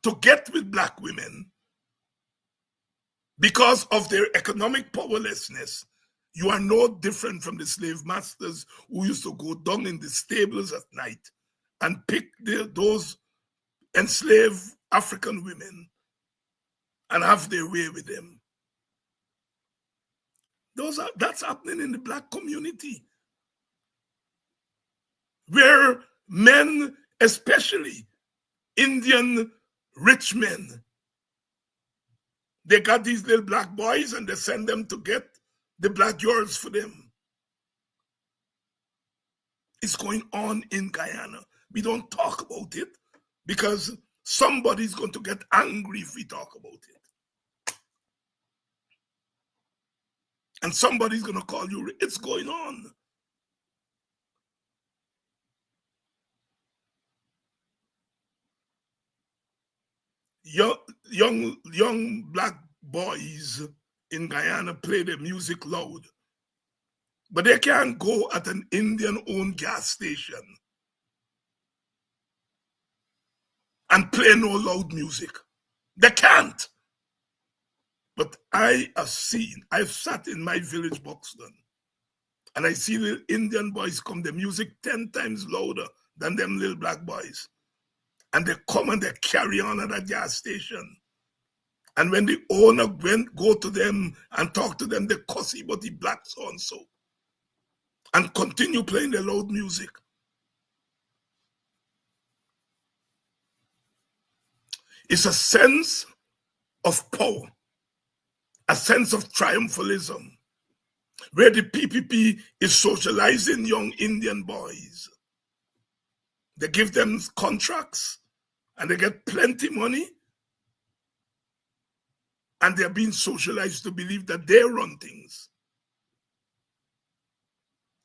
to get with black women because of their economic powerlessness, you are no different from the slave masters who used to go down in the stables at night and pick those enslaved African women and have their way with them. That's happening in the black community, where men, especially Indian rich men, they got these little black boys and they send them to get the black girls for them. It's going on in Guyana. We don't talk about it because somebody's going to get angry if we talk about it. And somebody's going to call you. It's going on. Young black boys in Guyana play their music loud, but they can't go at an Indian-owned gas station and play no loud music. They can't. But I've sat in my village, Buxton, and I see the Indian boys come, the music 10 times louder than them little black boys. And they come and they carry on at that gas station. And when the owner go to them and talk to them, they cuss him, but he black so-and-so. And continue playing the loud music. It's a sense of power, a sense of triumphalism, where the PPP is socializing young Indian boys. They give them contracts and they get plenty money, and they're being socialized to believe that they run things.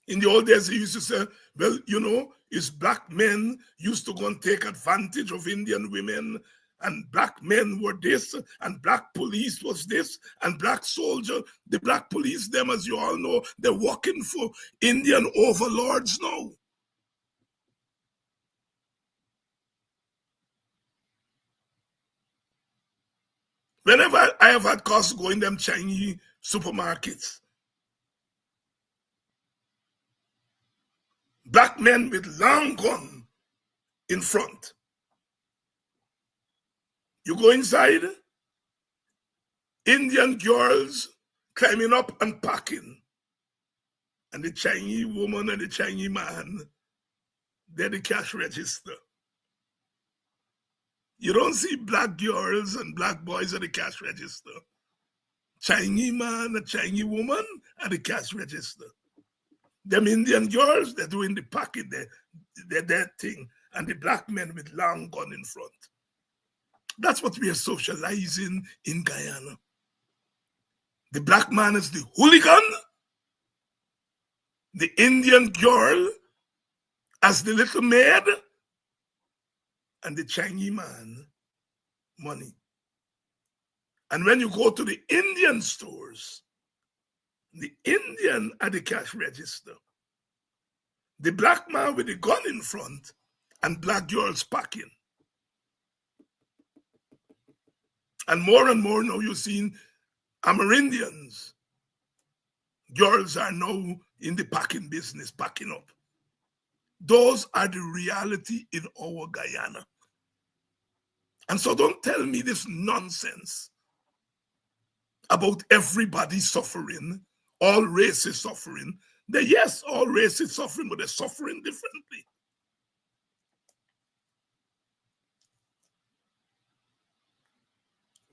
In the old days, they used to say, well, it's black men used to go and take advantage of Indian women, and black men were this, and black police was this, and black soldier, the black police, them, as you all know, they're working for Indian overlords now. Whenever I have had cause to go in them Chinese supermarkets, black men with long gun in front. You go inside, Indian girls climbing up and packing. And the Chinese woman and the Chinese man, they're the cash register. You don't see black girls and black boys at the cash register. Chinese man and Chinese woman at the cash register. Them Indian girls, they're doing the packing, their thing, and the black men with long gun in front. That's what we are socializing in Guyana. The black man is the hooligan, the Indian girl as the little maid, and the Chinese man, money. And when you go to the Indian stores, the Indian at the cash register, the black man with the gun in front, and black girls packing. And more now you're seeing Amerindians. Girls are now in the packing business, packing up. Those are the reality in our Guyana. And so don't tell me this nonsense about everybody suffering, all races suffering. Yes, all races suffering, but they're suffering differently.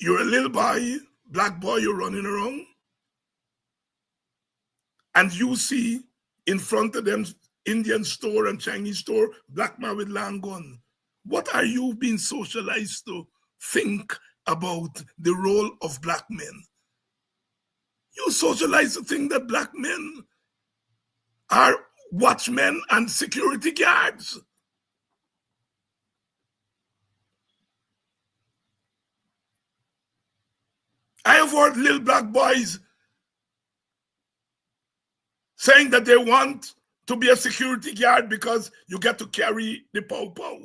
you're a little boy, black boy, you're running around, and you see in front of them Indian store and Chinese store, black man with long gun. What are you being socialized to think about the role of black men? You socialize to think that black men are watchmen and security guards. I have heard little black boys saying that they want to be a security guard because you get to carry the pow-pow.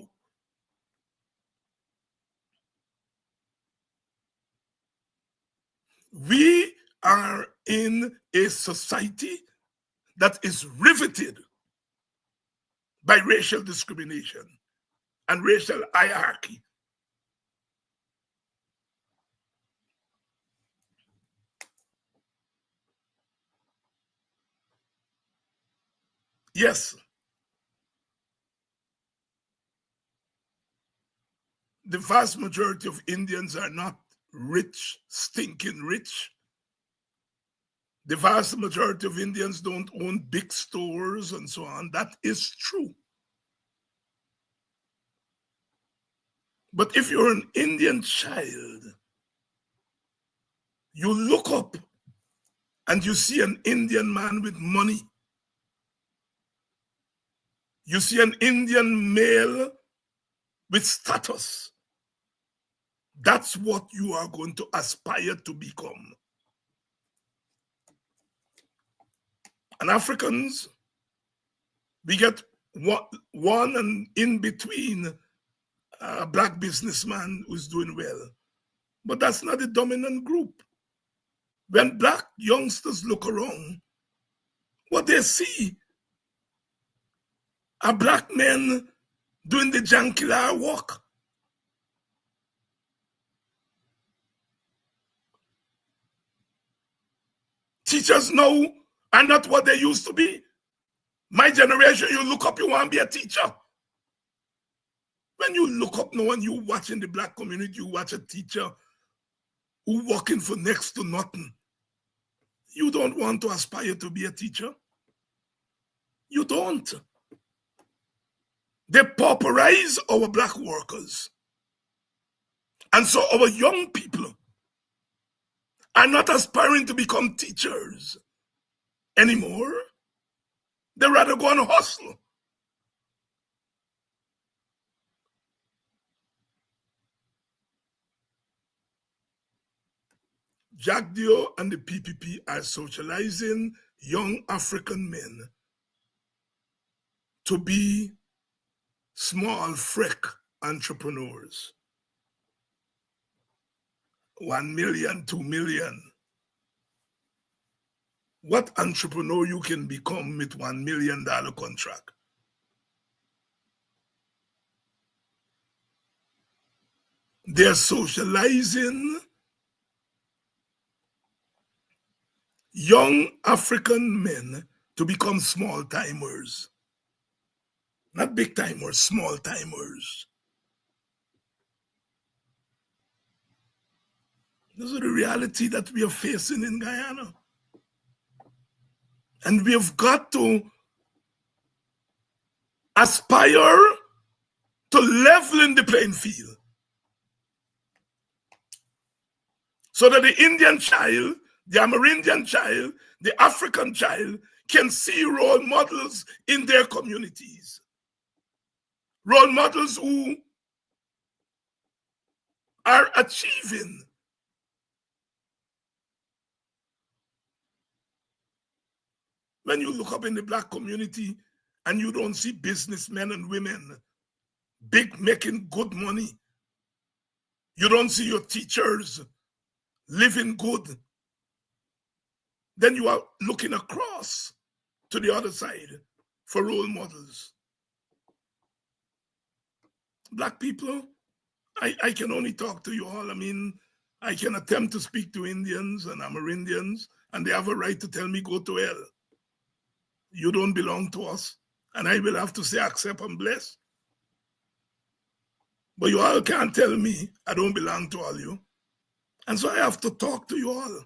We are in a society that is riveted by racial discrimination and racial hierarchy. Yes, the vast majority of Indians are not rich, stinking rich. The vast majority of Indians don't own big stores and so on. That is true. But if you're an Indian child, you look up and you see an Indian man with money. You see an Indian male with status. That's what you are going to aspire to become. And Africans, we get one and in between a black businessman who's doing well. But that's not the dominant group. When black youngsters look around, what they see are black men doing the Jankila work. Teachers now are not what they used to be. My generation, you look up, you want to be a teacher. When you look up now and you watch in the black community, you watch a teacher who working for next to nothing. You don't want to aspire to be a teacher. You don't. They pauperize our black workers. And so our young people are not aspiring to become teachers anymore. They rather go and hustle. Jack Dio and the PPP are socializing young African men to be small, freak entrepreneurs. 1 million, 2 million. What entrepreneur you can become with $1 million contract? They're socializing young African men to become small timers. Not big timers, small timers. This is the reality that we are facing in Guyana. And we have got to aspire to leveling the playing field. So that the Indian child, the Amerindian child, the African child can see role models in their communities. Role models who are achieving. When you look up in the black community and you don't see businessmen and women big making good money, you don't see your teachers living good, then you are looking across to the other side for role models. Black people, I can only talk to you all. I mean, I can attempt to speak to Indians and Amerindians, and they have a right to tell me, go to hell. You don't belong to us. And I will have to say, accept and bless. But you all can't tell me I don't belong to all you. And so I have to talk to you all.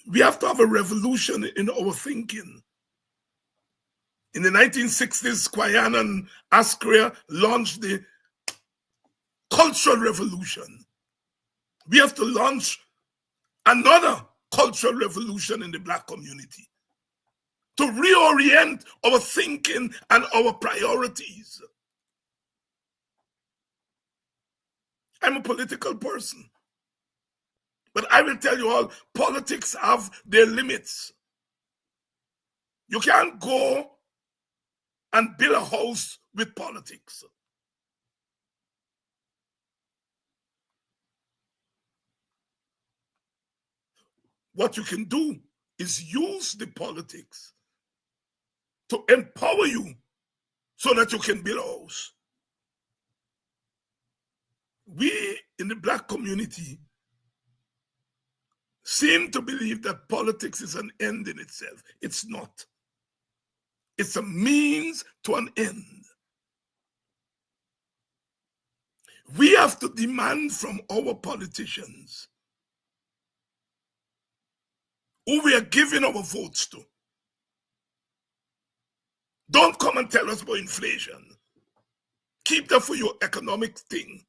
We have to have a revolution in our thinking. In the 1960s, Kwajana and Asquith launched the Cultural Revolution. We have to launch another cultural revolution in the Black community to reorient our thinking and our priorities. I'm a political person, but I will tell you all, politics have their limits. You can't go and build a house with politics. What you can do is use the politics to empower you so that you can build a house. We in the Black community seem to believe that politics is an end in itself. It's not. It's a means to an end. We have to demand from our politicians, who we are giving our votes to, don't come and tell us about inflation. Keep that for your economic thing.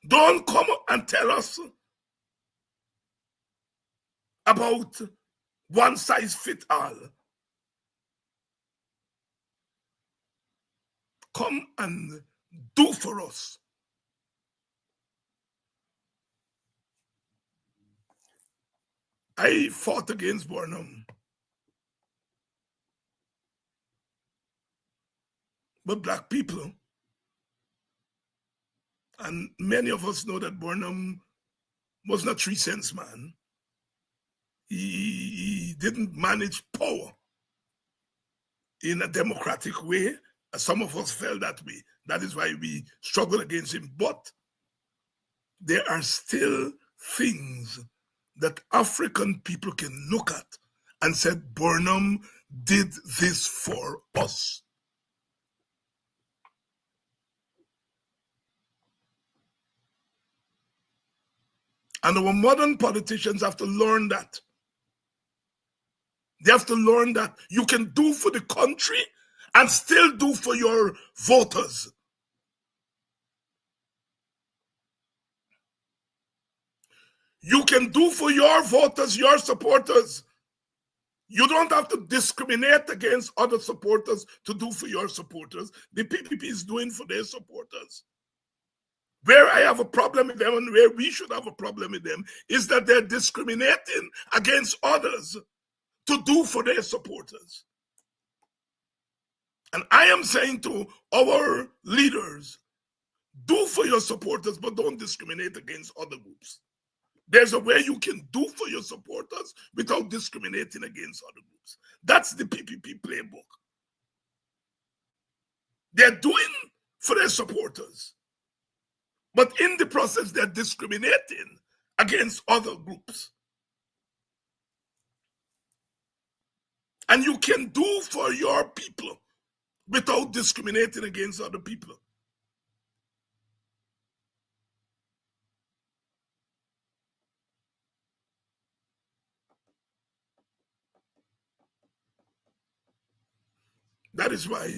Don't come and tell us about one size fit all. Come and do for us. I fought against Burnham. But Black people, and many of us know that Burnham was not 3 cents man. He didn't manage power in a democratic way. Some of us felt that way. That is why we struggled against him. But there are still things that African people can look at and said, Burnham did this for us. And our modern politicians have to learn that. They have to learn that you can do for the country and still do for your voters. You can do for your voters, your supporters. You don't have to discriminate against other supporters to do for your supporters. The PPP is doing for their supporters. Where I have a problem with them and where we should have a problem with them is that they're discriminating against others to do for their supporters. And I am saying to our leaders, do for your supporters, but don't discriminate against other groups. There's a way you can do for your supporters without discriminating against other groups. That's the PPP playbook. They're doing for their supporters, but in the process, they're discriminating against other groups. And you can do for your people without discriminating against other people. That is why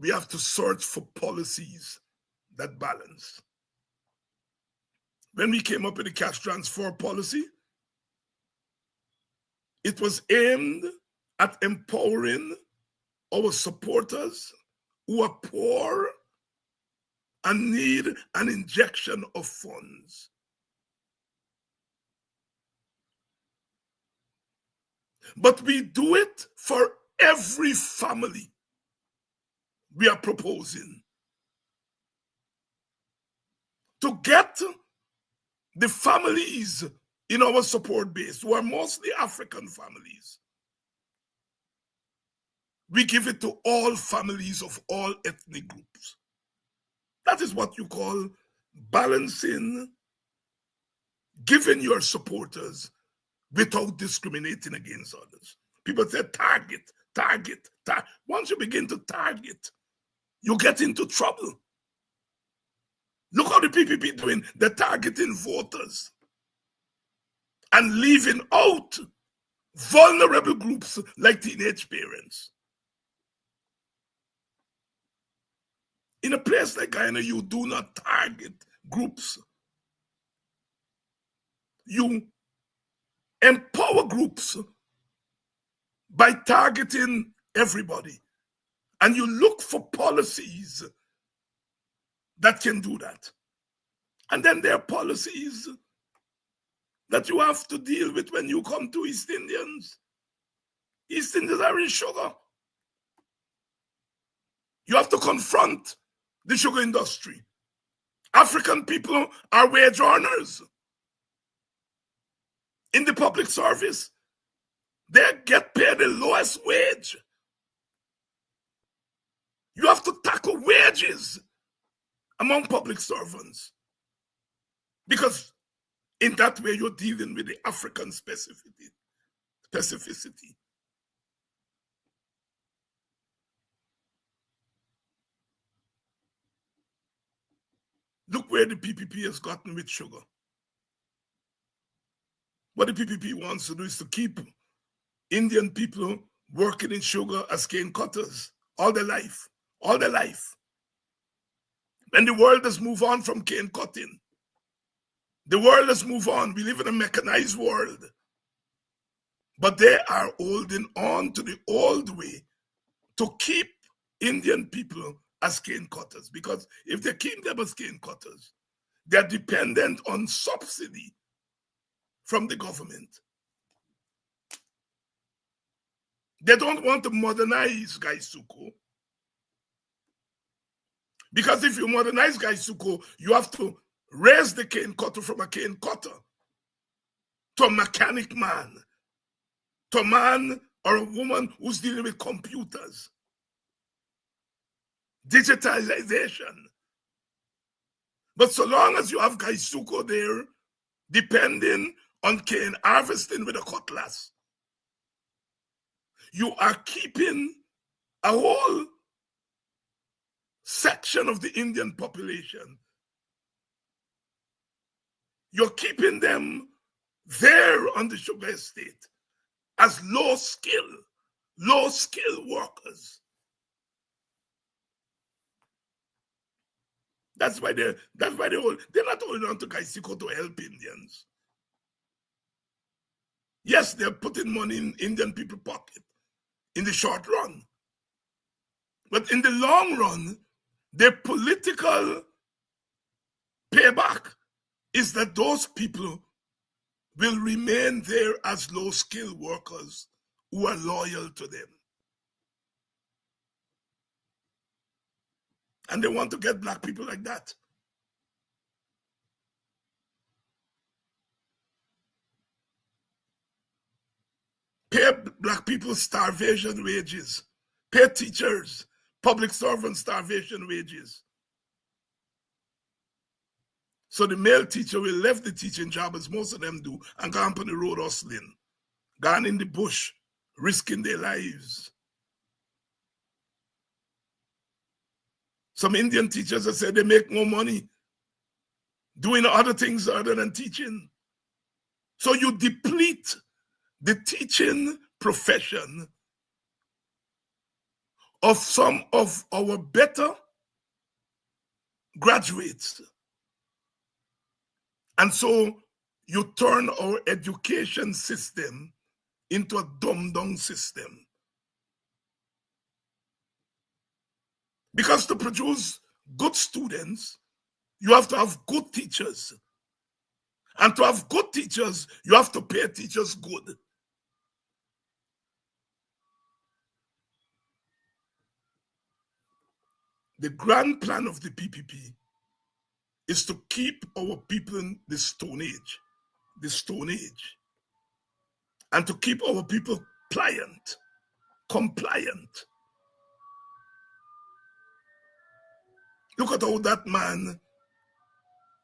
we have to search for policies that balance. When we came up with the cash transfer policy, it was aimed at empowering our supporters who are poor and need an injection of funds. But we do it for every family we are proposing to get the families in our support base, who are mostly African families. We give it to all families of all ethnic groups. That is what you call balancing, giving your supporters without discriminating against others. People say target. Once you begin to target, you get into trouble. Look how the PPP doing. They're targeting voters and leaving out vulnerable groups like teenage parents. In a place like Guyana, you do not target groups. You empower groups by targeting everybody. And you look for policies that can do that. And then there are policies that you have to deal with when you come to East Indians. East Indians are in sugar. You have to confront the sugar industry. African people are wage earners. In the public service, they get paid the lowest wage. You have to tackle wages among public servants. Because in that way, you're dealing with the African specificity. Look where the PPP has gotten with sugar. What the PPP wants to do is to keep Indian people working in sugar as cane cutters all their life. All their life. When the world has moved on from cane cutting, the world has moved on. We live in a mechanized world. But they are holding on to the old way to keep Indian people as cane cutters. Because if they keep them as cane cutters, they're dependent on subsidy from the government. They don't want to modernize Gaisuko. Because if you modernize Gaisuko, you have to raise the cane cutter from a cane cutter to a mechanic man, to a man or a woman who's dealing with computers. Digitalization. But so long as you have Gaisuko there, depending on cane harvesting with a cutlass, you are keeping a whole section of the Indian population. You're keeping them there on the sugar estate as low skill workers. That's why they're not holding on to Gaisuko to help Indians. Yes, they're putting money in Indian people's pocket in the short run. But in the long run, their political payback is that those people will remain there as low-skilled workers who are loyal to them. And they want to get black people like that. Pay black people starvation wages. Pay teachers, public servants starvation wages. So the male teacher will leave the teaching job, as most of them do, and go on the road hustling, gone in the bush, risking their lives. Some Indian teachers have said they make more money doing other things other than teaching. So you deplete the teaching profession of some of our better graduates. And so you turn our education system into a dumbed-down system. Because to produce good students, you have to have good teachers. And to have good teachers, you have to pay teachers good. The grand plan of the PPP is to keep our people in the Stone Age, and to keep our people pliant, compliant. Look at how that man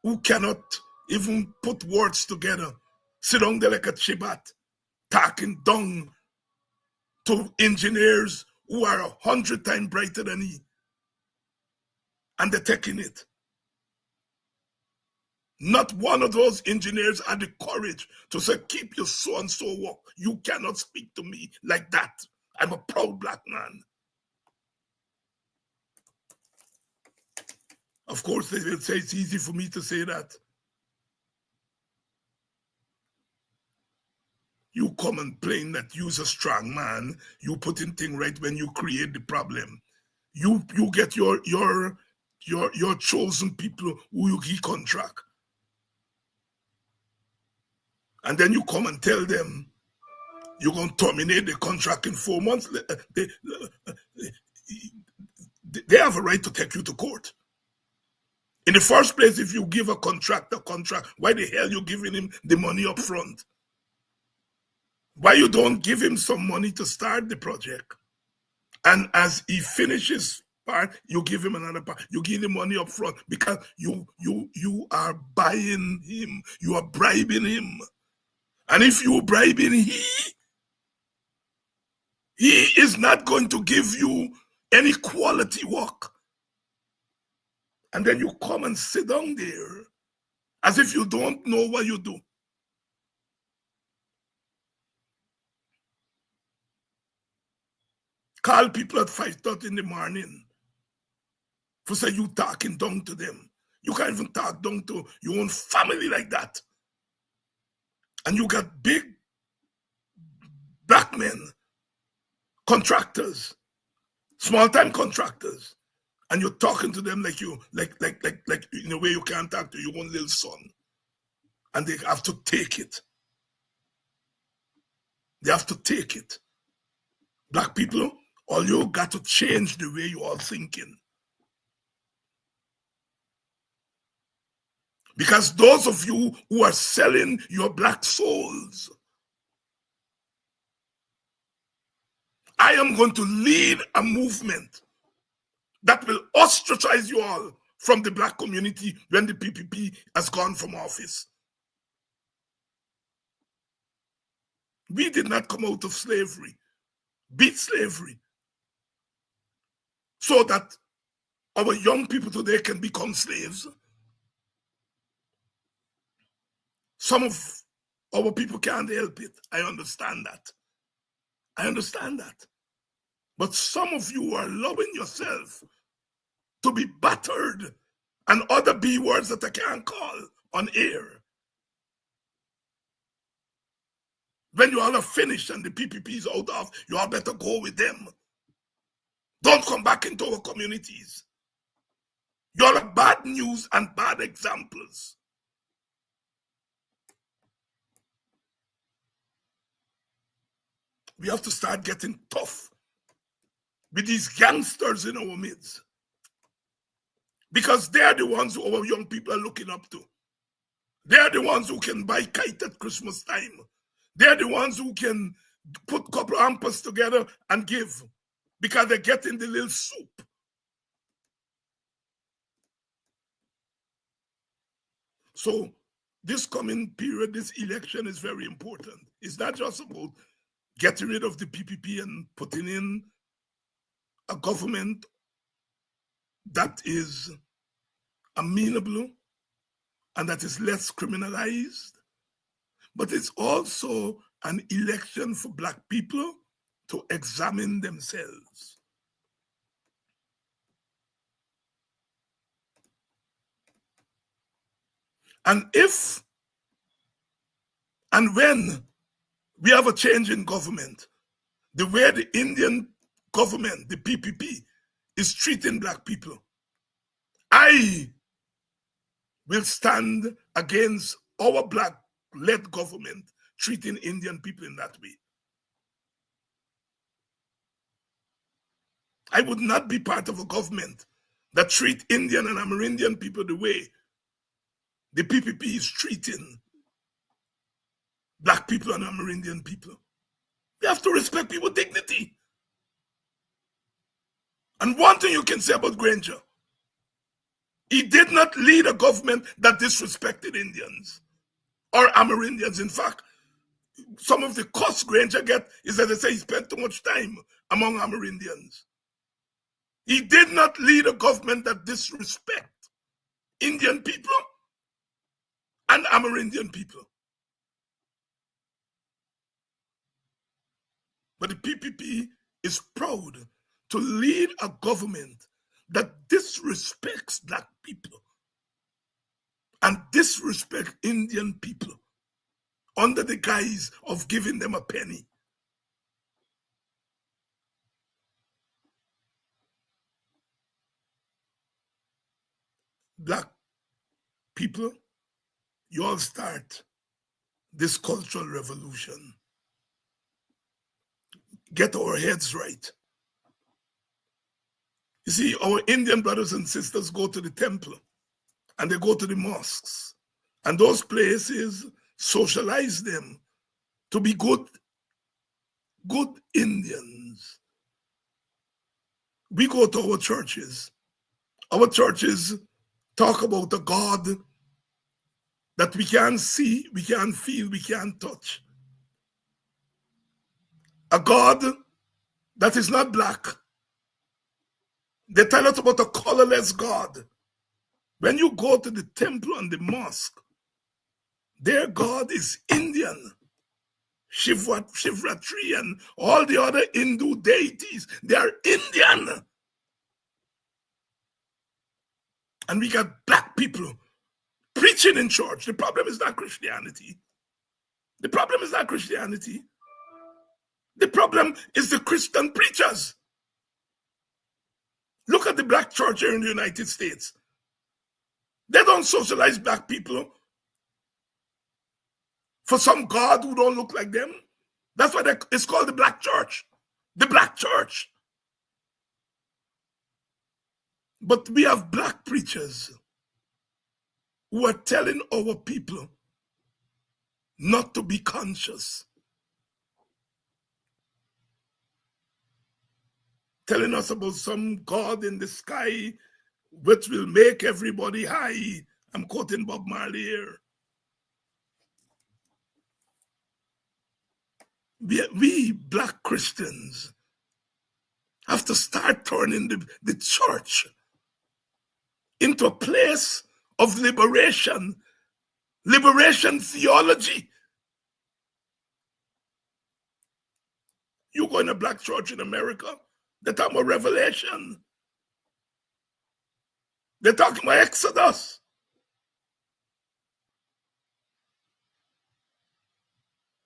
who cannot even put words together sit down there like a chibat, talking down to engineers who are 100 times brighter than he. And they're taking it. Not one of those engineers had the courage to say, keep your so-and-so work. You cannot speak to me like that. I'm a proud black man. Of course, they will say it's easy for me to say that. You come and claim that you's a strong man. You put in thing right when you create the problem. You get your chosen people who you give contract. And then you come and tell them you're going to terminate the contract in 4 months. They have a right to take you to court. In the first place, if you give a contract, why the hell you giving him the money up front? Why you don't give him some money to start the project? And as he finishes part, you give him another part. You give him money up front because you are buying him. You are bribing him. And if you bribing he is not going to give you any quality work. And then you come and sit down there as if you don't know what you do. Call people at 5:30 in the morning for say you talking down to them. You can't even talk down to your own family like that. And you got big black men, contractors, small-time contractors, and you're talking to them like in a way you can't talk to your own little son. And they have to take it. They have to take it. Black people, all you got to change the way you are thinking. Because those of you who are selling your black souls, I am going to lead a movement that will ostracize you all from the black community when the PPP has gone from office. We did not come out of slavery, beat slavery, so that our young people today can become slaves. Some of our people can't help it. I understand that. I understand that. But some of you are allowing yourself to be battered and other B words that I can't call on air. When you all are finished and the PPP is out of, you all better go with them. Don't come back into our communities. You all are bad news and bad examples. We have to start getting tough with these gangsters in our midst. Because they're the ones who our young people are looking up to. They're the ones who can buy kite at Christmas time. They're the ones who can put a couple of hampers together and give because they're getting the little soup. So this coming period, this election is very important. It's not just about getting rid of the PPP and putting in a government that is amenable and that is less criminalized, but it's also an election for black people to examine themselves. And if and when we have a change in government, the way the Indian government, the PPP, is treating black people, I will stand against our black-led government treating Indian people in that way. I would not be part of a government that treat Indian and Amerindian people the way the PPP is treating black people and Amerindian people. We have to respect people's dignity. And one thing you can say about Granger, he did not lead a government that disrespected Indians or Amerindians. In fact, some of the costs Granger get is that they say he spent too much time among Amerindians. He did not lead a government that disrespect Indian people and Amerindian people. But the PPP is proud to lead a government that disrespects black people and disrespect Indian people under the guise of giving them a penny. Black people, you all start this cultural revolution. Get our heads right. You see, our Indian brothers and sisters go to the temple and they go to the mosques, and those places socialize them to be good Indians. We go to our churches. Our churches talk about a God that we can't see, we can't feel, we can't touch. A God that is not black. They tell us about a colorless God. When you go to the temple and the mosque, their God is Indian. Shivratri and all the other Hindu deities, they are Indian. And we got black people preaching in church. The problem is not Christianity. The problem is not Christianity. The problem is the Christian preachers. Look at the black church here in the United States. They don't socialize black people for some God who don't look like them. That's why it's called the black church. The black church. But we have black preachers who are telling our people not to be conscious. Telling us about some God in the sky which will make everybody high. I'm quoting Bob Marley here. We black Christians have to start turning the church into a place of liberation theology. You go in a black church in America, they're talking about Revelation. They're talking about Exodus.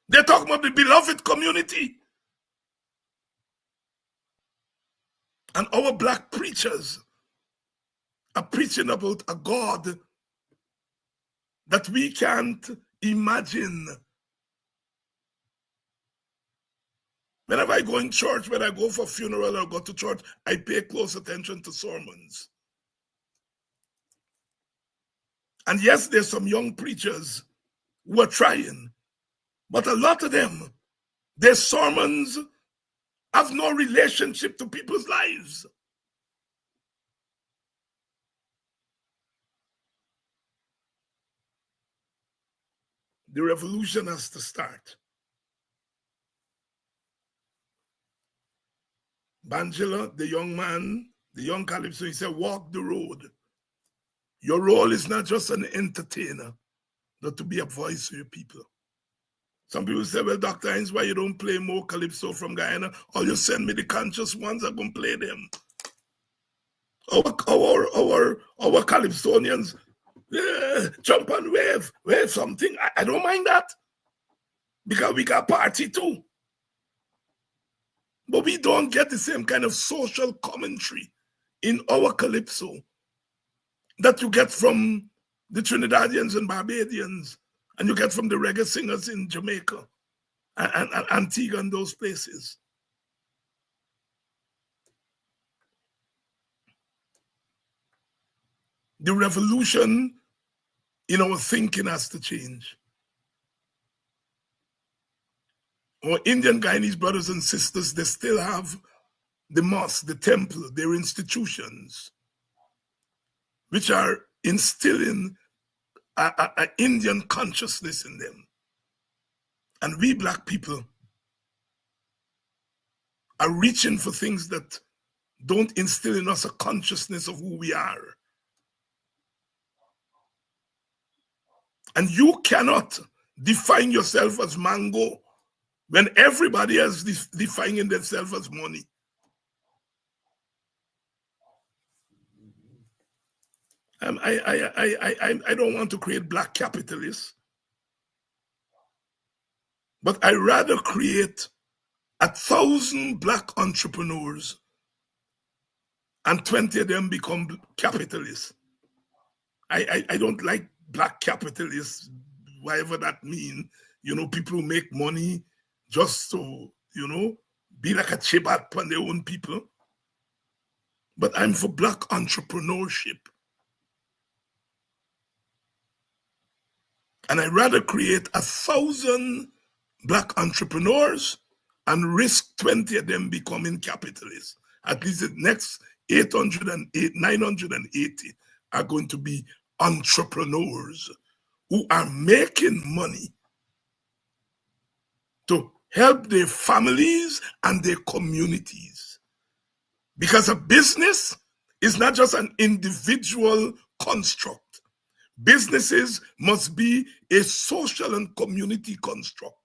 They're talking about the beloved community. And our black preachers are preaching about a God that we can't imagine. Whenever I go in church, when I go for a funeral or go to church, I pay close attention to sermons. And yes, there's some young preachers who are trying, but a lot of them, their sermons have no relationship to people's lives. The revolution has to start. Bangela, the young man, the young Calypso, he said, walk the road. Your role is not just an entertainer, but to be a voice for your people. Some people say, well, Dr. Hines, why you don't play more Calypso from Guyana? Or you send me the conscious ones, I'm going to play them. Our Calypsonians, jump and wave something. I don't mind that. Because we got party too. But we don't get the same kind of social commentary in our Calypso that you get from the Trinidadians and Barbadians, and you get from the reggae singers in Jamaica and Antigua and those places. The revolution in our thinking has to change. Our Indian Guyanese brothers and sisters, they still have the mosque, the temple, their institutions, which are instilling an Indian consciousness in them. And we black people are reaching for things that don't instill in us a consciousness of who we are. And you cannot define yourself as mango when everybody else is defining themselves as money. I don't want to create black capitalists, but I rather create 1,000 black entrepreneurs and 20 of them become capitalists. I don't like black capitalists, whatever that means. You know, people who make money just to, you know, be like a chibat on their own people. But I'm for black entrepreneurship. And I rather create 1,000 black entrepreneurs and risk 20 of them becoming capitalists. At least the next 980 are going to be entrepreneurs who are making money to help their families and their communities. Because a business is not just an individual construct. Businesses must be a social and community construct.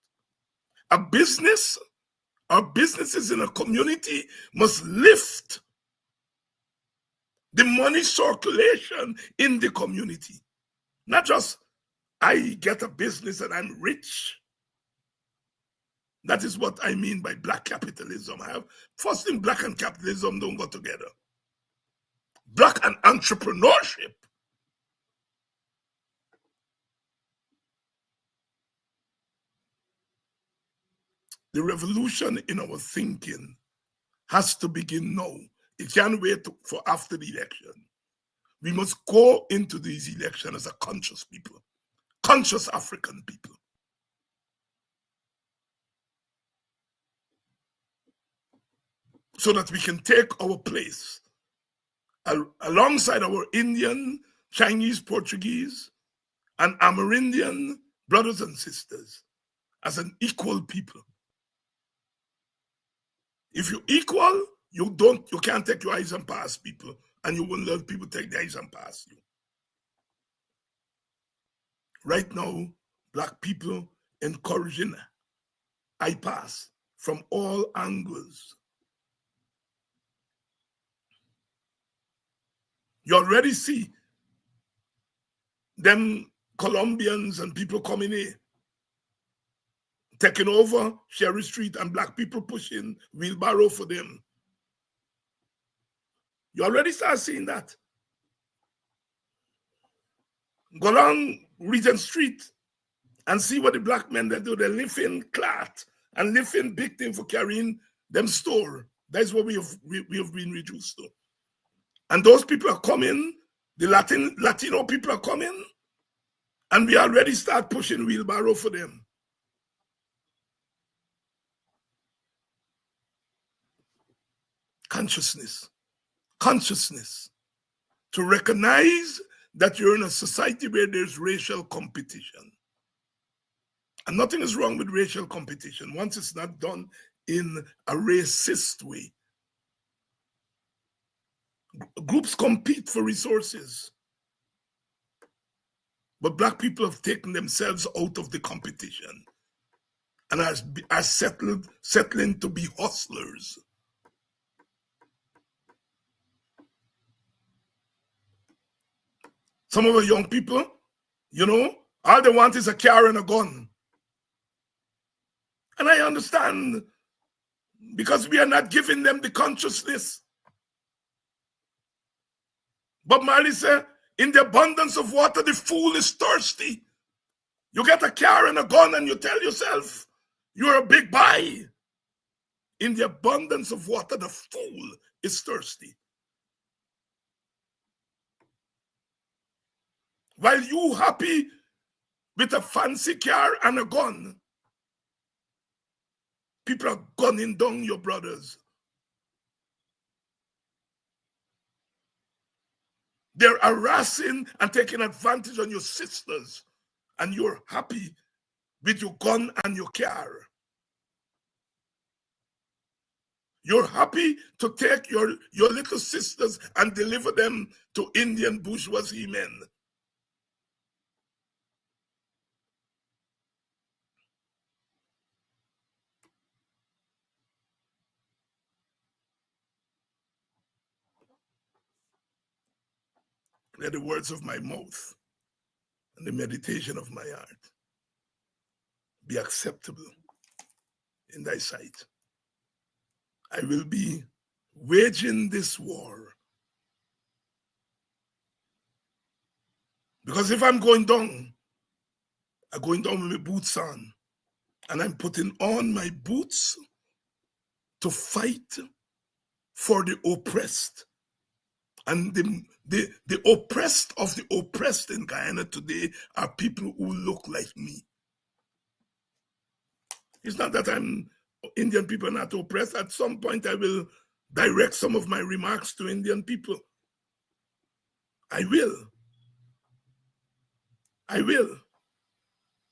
A business or businesses in a community must lift the money circulation in the community. Not just, I get a business and I'm rich. That is what I mean by black capitalism. First thing, black and capitalism don't go together. Black and entrepreneurship. The revolution in our thinking has to begin now. It can't wait for after the election. We must go into these elections as a conscious people, conscious African people. So that we can take our place alongside our Indian, Chinese, Portuguese, and Amerindian brothers and sisters as an equal people. If you're equal, you can't take your eyes and pass people, and you won't let people take their eyes and pass you. Right now, black people encouraging I pass from all angles. You already see them Colombians and people coming in, taking over Sherry Street and black people pushing wheelbarrow for them. You already start seeing that. Go along Regent Street and see what the black men they do. They live in clat and live in big thing for carrying them store. That's what we have been reduced to. And those people are coming, the Latino people are coming, and we already start pushing wheelbarrow for them. Consciousness to recognize that you're in a society where there's racial competition. And nothing is wrong with racial competition once it's not done in a racist way. Groups compete for resources. But black people have taken themselves out of the competition and are settling to be hustlers. Some of our young people, you know, all they want is a car and a gun. And I understand, because we are not giving them the consciousness. Bob Marley said, in the abundance of water, the fool is thirsty. You get a car and a gun and you tell yourself, you're a big boy. In the abundance of water, the fool is thirsty. While you happy with a fancy car and a gun, people are gunning down your brothers. They're harassing and taking advantage on your sisters, and you're happy with your gun and your car. You're happy to take your little sisters and deliver them to Indian bourgeoisie men. Let the words of my mouth and the meditation of my heart be acceptable in thy sight. I will be waging this war. Because if I'm going down with my boots on, and I'm putting on my boots to fight for the oppressed. And the oppressed of the oppressed in Guyana today are people who look like me. It's not that Indian people are not oppressed. At some point, I will direct some of my remarks to Indian people. I will.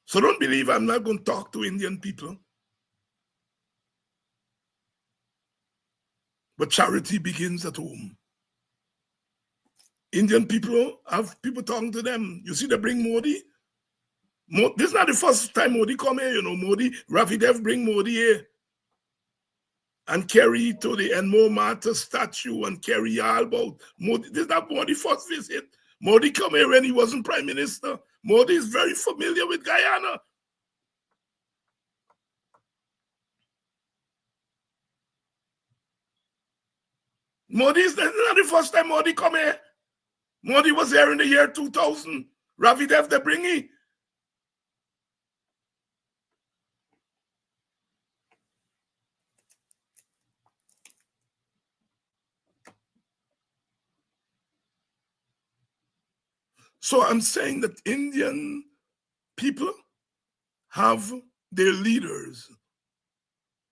So don't believe I'm not going to talk to Indian people. But charity begins at home. Indian people have people talking to them. You see, they bring Modi. This is not the first time Modi come here, Modi, Rafi Dev bring Modi here. And carry to the Enmo Mata statue and carry all about Modi. This is not Modi's first visit. Modi come here when he wasn't prime minister. Modi is very familiar with Guyana. Modi is not the first time Modi come here. Modi was here in the year 2000. Ravi Dev de Bringi. So I'm saying that Indian people have their leaders.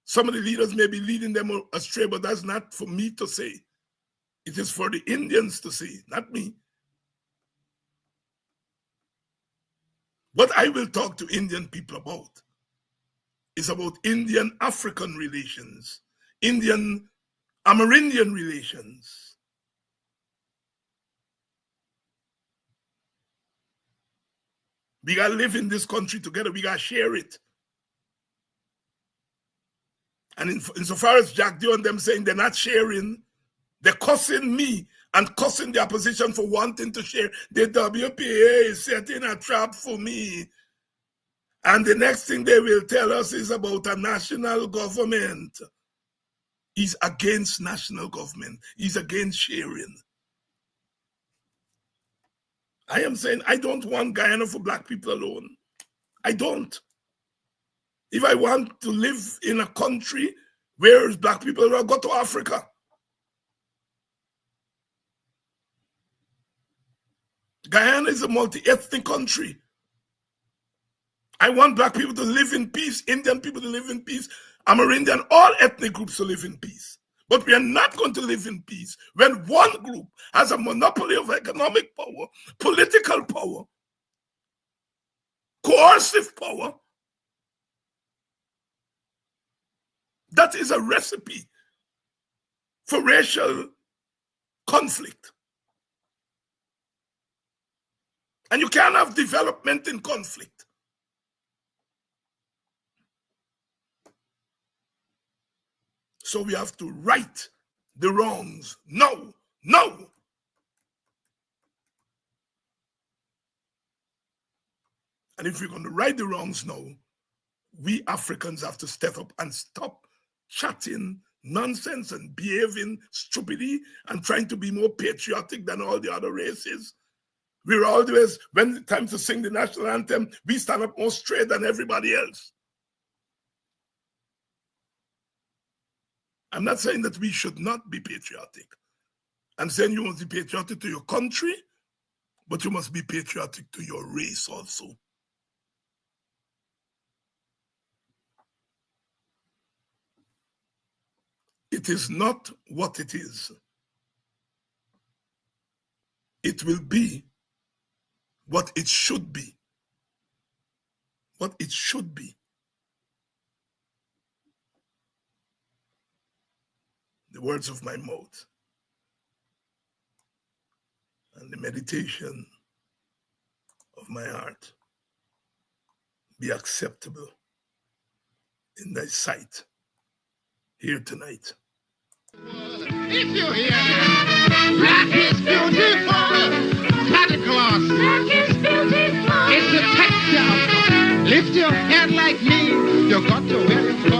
Some of the leaders may be leading them astray, but that's not for me to say. It is for the Indians to say, not me. What I will talk to Indian people about is about Indian-African relations, Indian-Amerindian relations. We got to live in this country together. We got to share it. And insofar as Jack Dio and them saying they're not sharing, they're cussing me and cussing the opposition for wanting to share. The WPA is setting a trap for me. And the next thing they will tell us is about a national government. He's against national government. He's against sharing. I am saying I don't want Guyana for black people alone. I don't. If I want to live in a country where black people, I'll go to Africa. Guyana is a multi-ethnic country. I want black people to live in peace, Indian people to live in peace, Amerindian, all ethnic groups to live in peace. But we are not going to live in peace when one group has a monopoly of economic power, political power, coercive power. That is a recipe for racial conflict. And you can't have development in conflict. So we have to right the wrongs. No. And if we're going to right the wrongs now, we Africans have to step up and stop chatting nonsense and behaving stupidly and trying to be more patriotic than all the other races. We're always, when it's time to sing the national anthem, we stand up more straight than everybody else. I'm not saying that we should not be patriotic. I'm saying you must be patriotic to your country, but you must be patriotic to your race also. It is not what it is. It will be what it should be. What it should be. The words of my mouth and the meditation of my heart be acceptable in thy sight here tonight. If you hear that, black is beautiful. cross. It's the texture of God. Lift your head like me. You got to wear your cross.